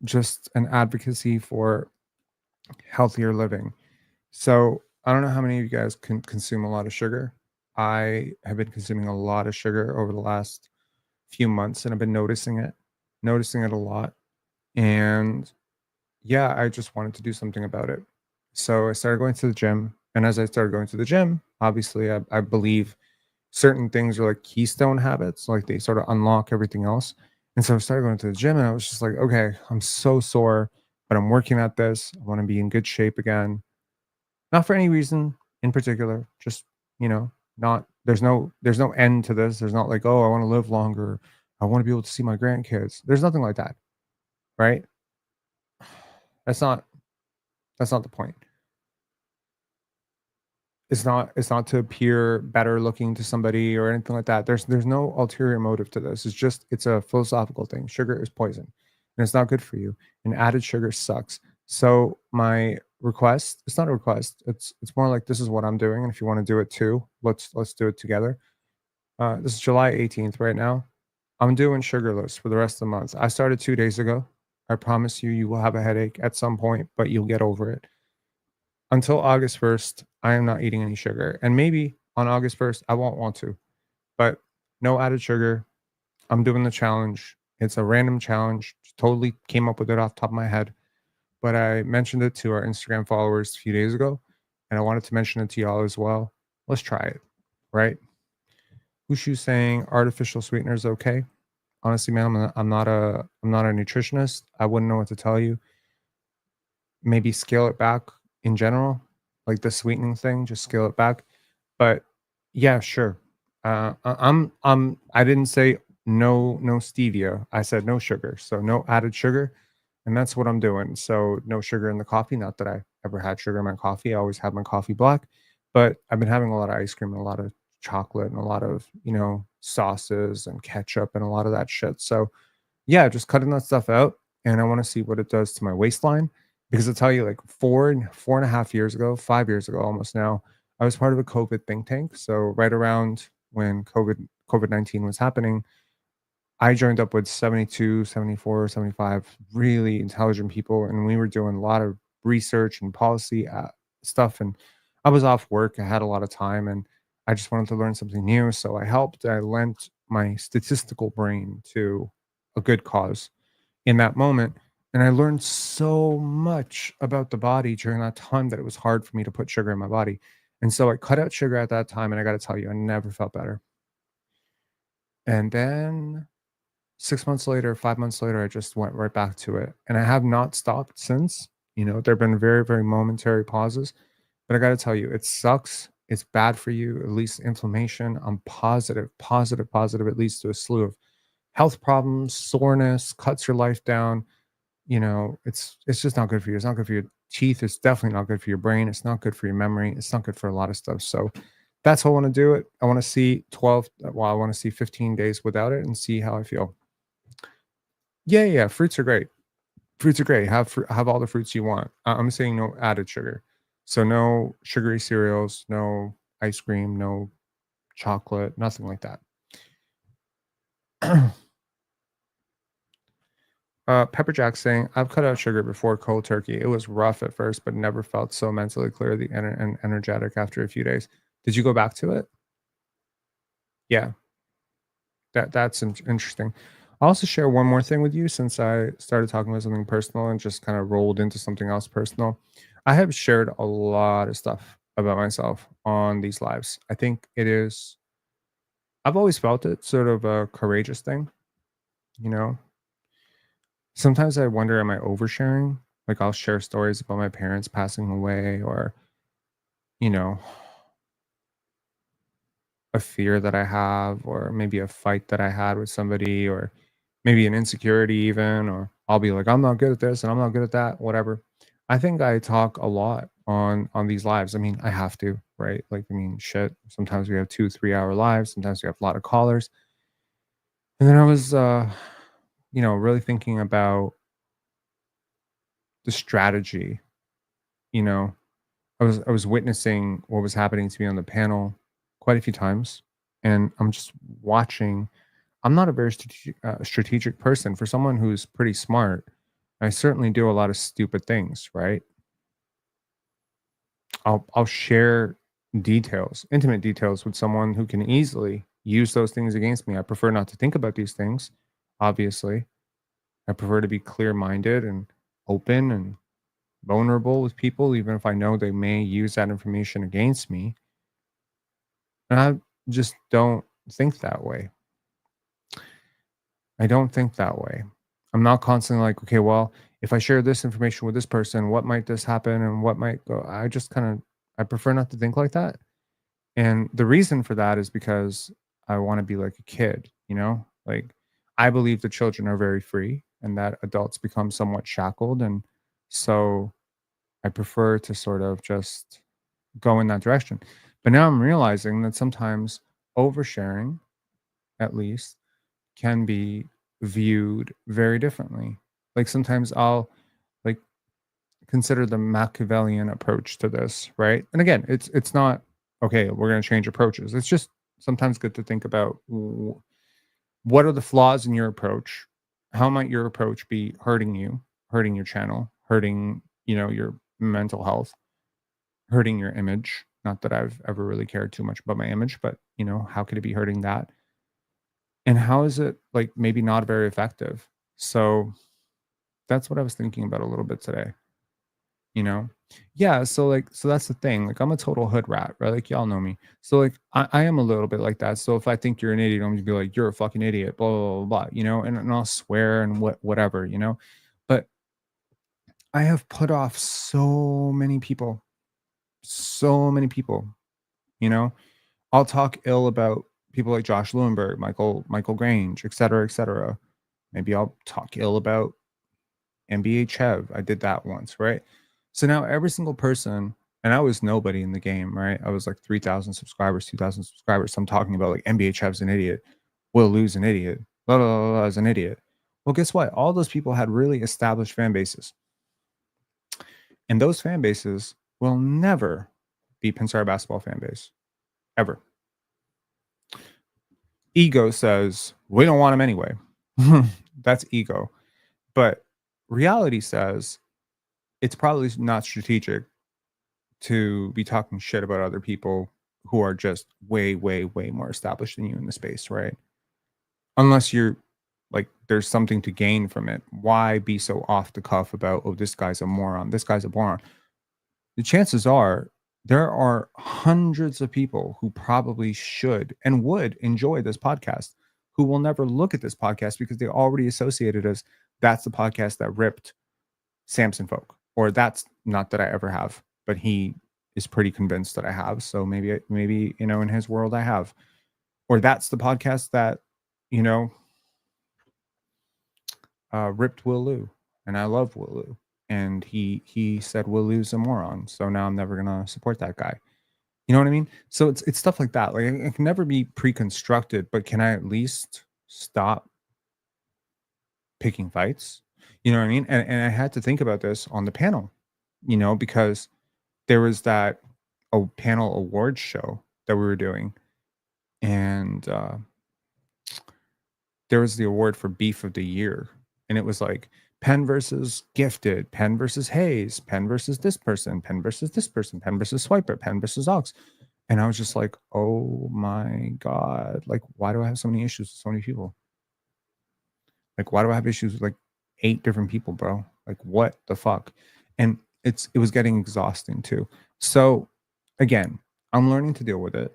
just an advocacy for healthier living. So I don't know how many of you guys can consume a lot of sugar. I have been consuming a lot of sugar over the last few months, and I've been noticing it a lot. And yeah, I just wanted to do something about it. So I started going to the gym. And as I started going to the gym, obviously, I believe certain things are like keystone habits, like they sort of unlock everything else. And so I started going to the gym, and I was just like, okay, I'm so sore, but I'm working at this. I want to be in good shape again. Not for any reason in particular, just, you know, not there's no end to this. There's not like, oh, I want to live longer. I want to be able to see my grandkids. There's nothing like that. Right? That's not the point. It's not to appear better looking to somebody or anything like that. There's no ulterior motive to this. It's a philosophical thing. Sugar is poison, and it's not good for you. And added sugar sucks. So my request, it's not a request. It's more like this is what I'm doing, and if you want to do it too, let's do it together. This is July 18th right now. I'm doing sugarless for the rest of the month. I started 2 days ago. I promise you, you will have a headache at some point, but you'll get over it. Until August 1st, I am not eating any sugar. And maybe on August 1st, I won't want to, but no added sugar. I'm doing the challenge. It's a random challenge. Totally came up with it off the top of my head. But I mentioned it to our Instagram followers a few days ago, and I wanted to mention it to y'all as well. Let's try it, right? Ushu saying artificial sweeteners okay. Honestly, man, I'm not a nutritionist. I wouldn't know what to tell you. Maybe scale it back in general, like the sweetening thing, just scale it back. But yeah, sure. I didn't say no stevia. I said no sugar. So no added sugar. And that's what I'm doing. So no sugar in the coffee. Not that I ever had sugar in my coffee. I always had my coffee black. But I've been having a lot of ice cream and a lot of chocolate and a lot of, sauces and ketchup and a lot of that shit. So yeah, just cutting that stuff out. And I want to see what it does to my waistline. Because I'll tell you, like 4.5 years ago, 5 years ago almost now, I was part of a COVID think tank. So right around when COVID-19 was happening, I joined up with 72, 74, 75 really intelligent people, and we were doing a lot of research and policy stuff. And I was off work. I had a lot of time, and I just wanted to learn something new. So I helped. I lent my statistical brain to a good cause in that moment. And I learned so much about the body during that time that it was hard for me to put sugar in my body. And so I cut out sugar at that time. And I got to tell you, I never felt better. And then 6 months later, 5 months later, I just went right back to it. And I have not stopped since. There have been very, very momentary pauses. But I got to tell you, it sucks. It's bad for you. It leads to inflammation. I'm positive, positive, positive. It leads to a slew of health problems, soreness, cuts your life down. It's just not good for you. It's not good for your teeth. It's definitely not good for your brain. It's not good for your memory. It's not good for a lot of stuff. So that's how I want to do it. I want to see I want to see 15 days without it and see how I feel. Yeah. Fruits are great. Fruits are great. Have all the fruits you want. I'm saying no added sugar. So no sugary cereals, no ice cream, no chocolate, nothing like that. Pepper Jack saying, I've cut out sugar before cold turkey. It was rough at first, but never felt so mentally clear and energetic after a few days. Did you go back to it? Yeah, that's interesting. I'll also share one more thing with you since I started talking about something personal and just kind of rolled into something else personal. I have shared a lot of stuff about myself on these lives. I think I've always felt it sort of a courageous thing, you know? Sometimes I wonder, am I oversharing? Like I'll share stories about my parents passing away or, you know, a fear that I have, or maybe a fight that I had with somebody, or maybe an insecurity even, or I'll be like, I'm not good at this and I'm not good at that, whatever. I think I talk a lot on these lives. I mean, I have to, right? Like, I mean, shit. Sometimes we have 2-3 hour lives, sometimes we have a lot of callers. And then I was really thinking about the strategy, you know, I was witnessing what was happening to me on the panel quite a few times, and I'm just watching. I'm not a very strategic person. For someone who's pretty smart, I certainly do a lot of stupid things. Right? I'll share details, intimate details, with someone who can easily use those things against me. I prefer not to think about these things. Obviously, I prefer to be clear-minded and open and vulnerable with people, even if I know they may use that information against me. And I just don't think that way. I don't think that way. I'm not constantly like, okay, well, if I share this information with this person, what might this happen and what might go? I prefer not to think like that. And the reason for that is because I want to be like a kid, Like I believe the children are very free and that adults become somewhat shackled. And so I prefer to sort of just go in that direction. But now I'm realizing that sometimes oversharing, at least, can be viewed very differently. Like sometimes I'll like consider the Machiavellian approach to this, right? And again, it's not okay, we're going to change approaches. It's just sometimes good to think about what are the flaws in your approach? How might your approach be hurting you, hurting your channel, hurting, your mental health, hurting your image? Not that I've ever really cared too much about my image, but how could it be hurting that? And how is it like maybe not very effective? So that's what I was thinking about a little bit today. You know? Yeah, so that's the thing. Like I'm a total hood rat, right? Like y'all know me. So like I am a little bit like that. So if I think you're an idiot, I'm gonna be like, you're a fucking idiot, blah, blah, blah, blah, and I'll swear and whatever. But I have put off so many people, you know. I'll talk ill about people like Josh Lewenberg, Michael Grange, et cetera, et cetera. Maybe I'll talk ill about NBA Chev. I did that once, right? So now every single person, and I was nobody in the game, right? I was like 3,000 subscribers, 2,000 subscribers. So I'm talking about like NBA Chev's an idiot, Will Lou's an idiot, blah, blah, blah, blah is an idiot. Well, guess what? All those people had really established fan bases. And those fan bases will never be Pensare Basketball fan base, ever. Ego says, we don't want him anyway. That's ego. But reality says, it's probably not strategic to be talking shit about other people who are just way, way, way more established than you in the space, right? Unless you're like, there's something to gain from it. Why be so off the cuff about, oh, this guy's a moron, this guy's a moron? The chances are there are hundreds of people who probably should and would enjoy this podcast who will never look at this podcast because they already associated as that's the podcast that ripped Samson Folk, or that's not that I ever have, but he is pretty convinced that I have. So maybe in his world I have, or that's the podcast that ripped Will Lou, and I love Will Lou, and he said Will Lou's a moron, so now I'm never gonna support that guy. You know what I mean? So it's stuff like that. Like it can never be pre-constructed, but can I at least stop picking fights? You know what I mean? And I had to think about this on the panel, because there was that panel awards show that we were doing, and there was the award for beef of the year, and it was like Penn versus Gifted, Penn versus Hayes, Penn versus this person, Penn versus this person, Penn versus Swiper, Penn versus Ox. And I was just like, oh my God, like, why do I have so many issues with so many people? Like, why do I have issues with like 8 different people, bro? Like, what the fuck? And it was getting exhausting too. So again, I'm learning to deal with it.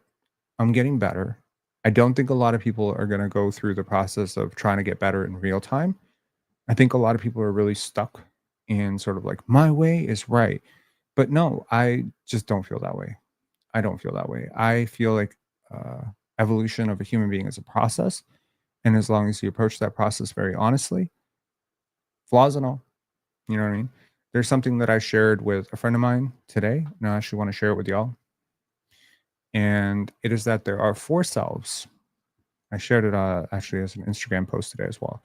I'm getting better. I don't think a lot of people are going to go through the process of trying to get better in real time. I think a lot of people are really stuck in sort of like, my way is right. But no, I just don't feel that way. I don't feel that way. I feel like evolution of a human being is a process. And as long as you approach that process very honestly, flaws and all, you know what I mean? There's something that I shared with a friend of mine today, and I actually want to share it with y'all. And it is that there are 4 selves. I shared it actually as an Instagram post today as well.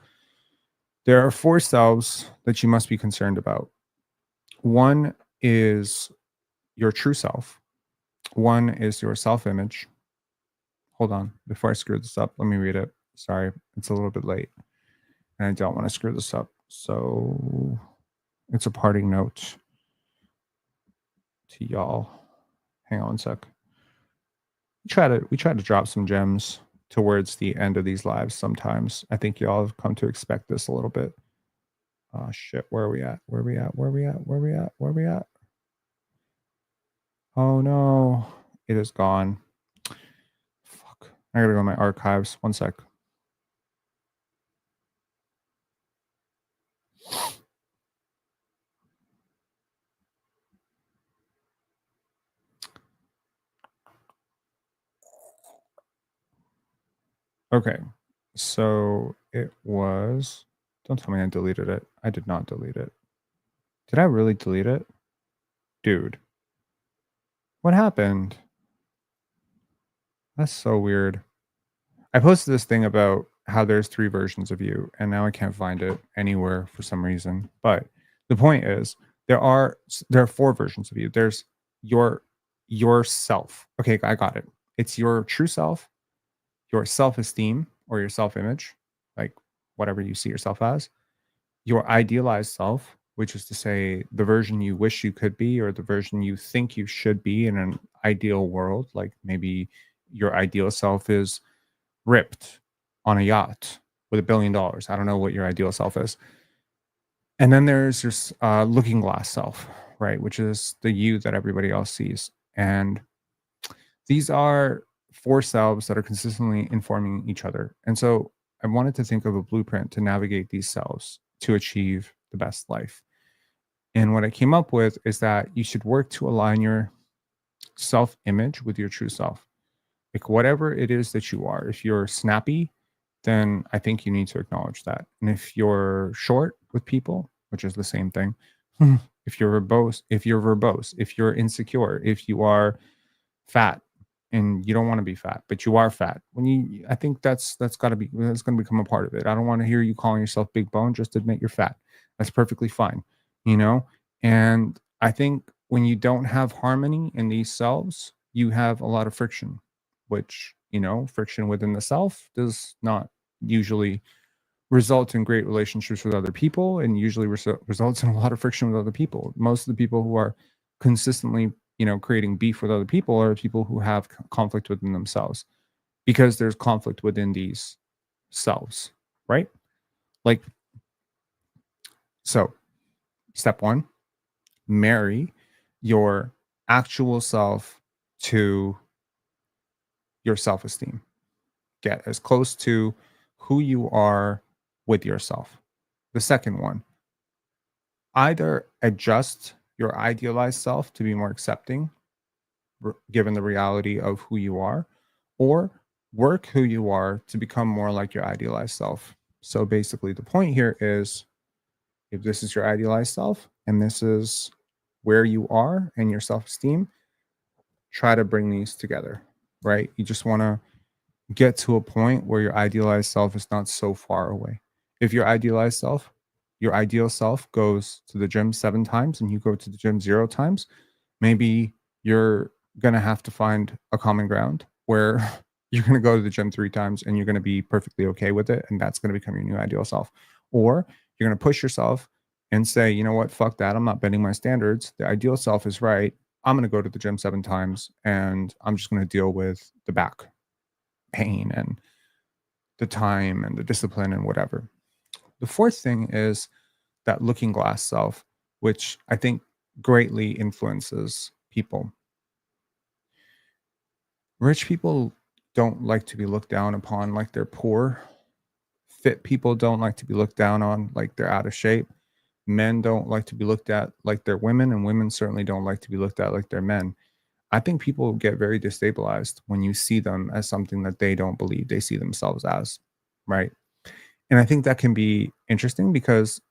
There are 4 selves that you must be concerned about. One is your true self. One is your self-image. Hold on. Before I screw this up, let me read it. Sorry, it's a little bit late, and I don't want to screw this up. So it's a parting note to y'all. Hang on one sec. We try to drop some gems towards the end of these lives sometimes. I think y'all have come to expect this a little bit. Oh shit, where are we at? Where are we at? Where are we at? Where are we at? Where are we at? Oh no, it is gone. Fuck. I gotta go to my archives. One sec. Okay. So it was, don't tell me I deleted it. I did not delete it. Did I really delete it? Dude. What happened? That's so weird. I posted this thing about how there's 3 versions of you, and now I can't find it anywhere for some reason. But the point is, there are 4 versions of you. There's yourself. Okay, I got it. It's your true self, your self-esteem or your self-image, like whatever you see yourself as, your idealized self, which is to say the version you wish you could be or the version you think you should be in an ideal world. Like maybe your ideal self is ripped on a yacht with $1 billion. I don't know what your ideal self is. And then there's your looking glass self, right? Which is the you that everybody else sees. And these are 4 selves that are consistently informing each other. And so I wanted to think of a blueprint to navigate these selves to achieve the best life. And what I came up with is that you should work to align your self-image with your true self. Like whatever it is that you are. If you're snappy, then I think you need to acknowledge that. And if you're short with people, which is the same thing, if you're verbose, if you're insecure, if you are fat and you don't want to be fat, but you are fat, I think that's going to become a part of it. I don't want to hear you calling yourself big bone. Just admit you're fat. That's perfectly fine, you know? And I think when you don't have harmony in these selves, you have a lot of friction, which, friction within the self does not usually result in great relationships with other people, and usually results in a lot of friction with other people. Most of the people who are consistently, creating beef with other people are people who have conflict within themselves, because there's conflict within these selves, right? Like, so step 1, marry your actual self to your self-esteem. Get as close to who you are with yourself. The second one, either adjust your idealized self to be more accepting, given the reality of who you are, or work who you are to become more like your idealized self. So basically, the point here is, if this is your idealized self and this is where you are and your self-esteem, try to bring these together, right? You just want to get to a point where your idealized self is not so far away. If your ideal self goes to the gym 7 times and you go to the gym 0 times, maybe you're going to have to find a common ground where you're going to go to the gym 3 times and you're going to be perfectly okay with it. And that's going to become your new ideal self. Or you're going to push yourself and say, you know what, fuck that. I'm not bending my standards. The ideal self is right. I'm going to go to the gym 7 times and I'm just going to deal with the back pain and the time and the discipline and whatever. The fourth thing is that looking glass self, which I think greatly influences people. Rich people don't like to be looked down upon like they're poor. Fit people don't like to be looked down on like they're out of shape. Men don't like to be looked at like they're women, and women certainly don't like to be looked at like they're men. I think people get very destabilized when you see them as something that they don't believe they see themselves as, right? And I think that can be interesting, because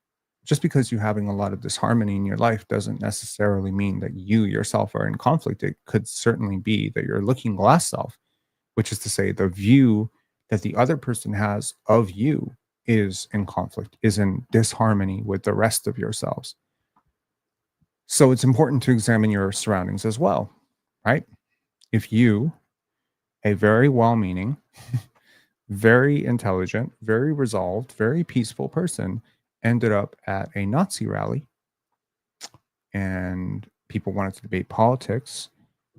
just because you're having a lot of disharmony in your life doesn't necessarily mean that you yourself are in conflict. It could certainly be that your looking glass self, which is to say the view that the other person has of you, is in conflict, is in disharmony with the rest of yourselves. So it's important to examine your surroundings as well, right? If you, a very well-meaning, very intelligent, very resolved, very peaceful person, ended up at a Nazi rally and people wanted to debate politics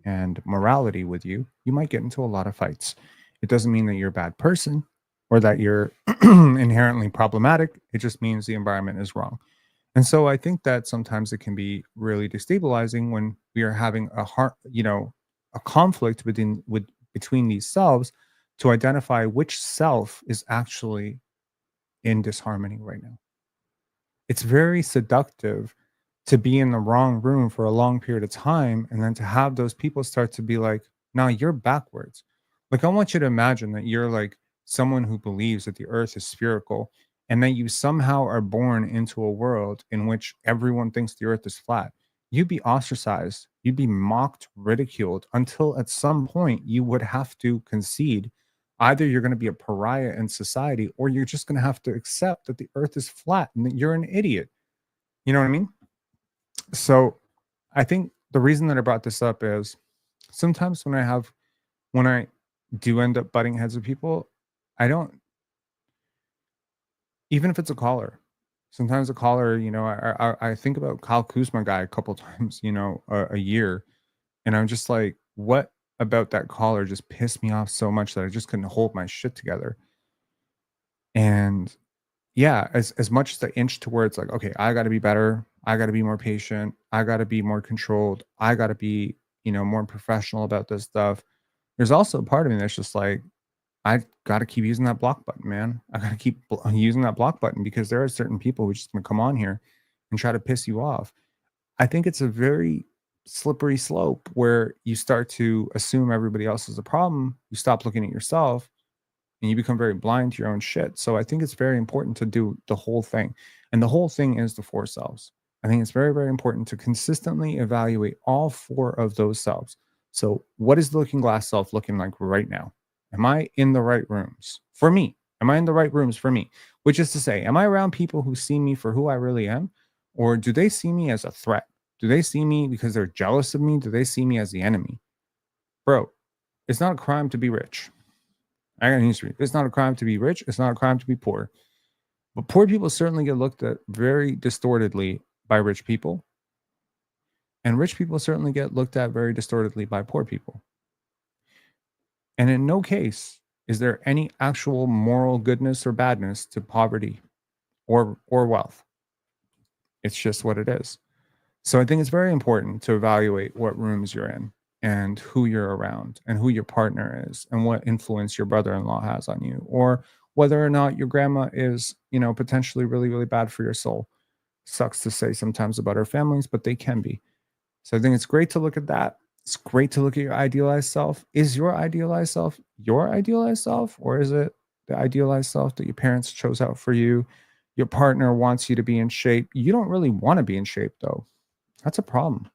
and morality with you, you might get into a lot of fights. It doesn't mean that you're a bad person or that you're inherently problematic. It just means the environment is wrong. And so I think that sometimes it can be really destabilizing when we are having a conflict between these selves, to identify which self is actually in disharmony right now. It's very seductive to be in the wrong room for a long period of time and then to have those people start to be like, now you're backwards. Like, I want you to imagine that you're like someone who believes that the earth is spherical, and that you somehow are born into a world in which everyone thinks the earth is flat. you'd be ostracized, you'd be mocked, ridiculed, until at some point you would have to concede. Either you're going to be a pariah in society, or you're just going to have to accept that the earth is flat and that you're an idiot. You know what I mean? So I think the reason that I brought this up is sometimes when I do end up butting heads with people, I don't, even if it's a caller, sometimes a caller, I think about Kyle Kuzma guy a couple times, a year. And I'm just like, what about that caller just pissed me off so much that I just couldn't hold my shit together. And yeah, as much as I inch towards like, okay, I got to be better. I got to be more patient. I got to be more controlled. I got to be, more professional about this stuff. There's also a part of me that's just like, I got to keep using that block button, man. I got to keep using that block button because there are certain people who just going to come on here and try to piss you off. I think it's a very slippery slope where you start to assume everybody else is a problem. You stop looking at yourself and you become very blind to your own shit. So I think it's very important to do the whole thing. And the whole thing is the 4 selves. I think it's very, very important to consistently evaluate all 4 of those selves. So what is the looking glass self looking like right now? Am I in the right rooms for me? Am I in the right rooms for me? Which is to say, am I around people who see me for who I really am? Or do they see me as a threat? Do they see me because they're jealous of me? Do they see me as the enemy? Bro, it's not a crime to be rich. I got an history. It's not a crime to be rich. It's not a crime to be poor. But poor people certainly get looked at very distortedly by rich people. And rich people certainly get looked at very distortedly by poor people. And in no case is there any actual moral goodness or badness to poverty or wealth. It's just what it is. So I think it's very important to evaluate what rooms you're in and who you're around and who your partner is and what influence your brother-in-law has on you, or whether or not your grandma is, potentially really, really bad for your soul. Sucks to say sometimes about our families, but they can be. So I think it's great to look at that. It's great to look at your idealized self. Is your idealized self your idealized self, or is it the idealized self that your parents chose out for you? Your partner wants you to be in shape. You don't really want to be in shape, though. That's a problem.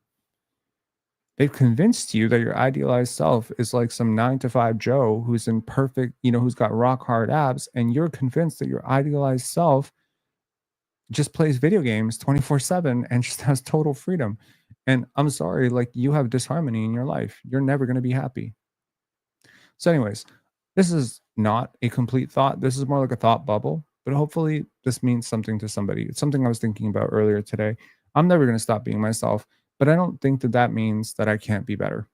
They've convinced you that your idealized self is like some 9-to-5 Joe who's in perfect, who's got rock hard abs. And you're convinced that your idealized self just plays video games 24/7 and just has total freedom. And I'm sorry, like, you have disharmony in your life. You're never going to be happy. So anyways, this is not a complete thought. This is more like a thought bubble, but hopefully this means something to somebody. It's something I was thinking about earlier today. I'm never going to stop being myself, but I don't think that that means that I can't be better.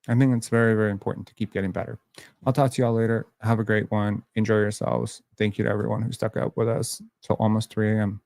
I think it's very, very important to keep getting better. I'll talk to y'all later. Have a great one. Enjoy yourselves. Thank you to everyone who stuck out with us till almost 3 a.m.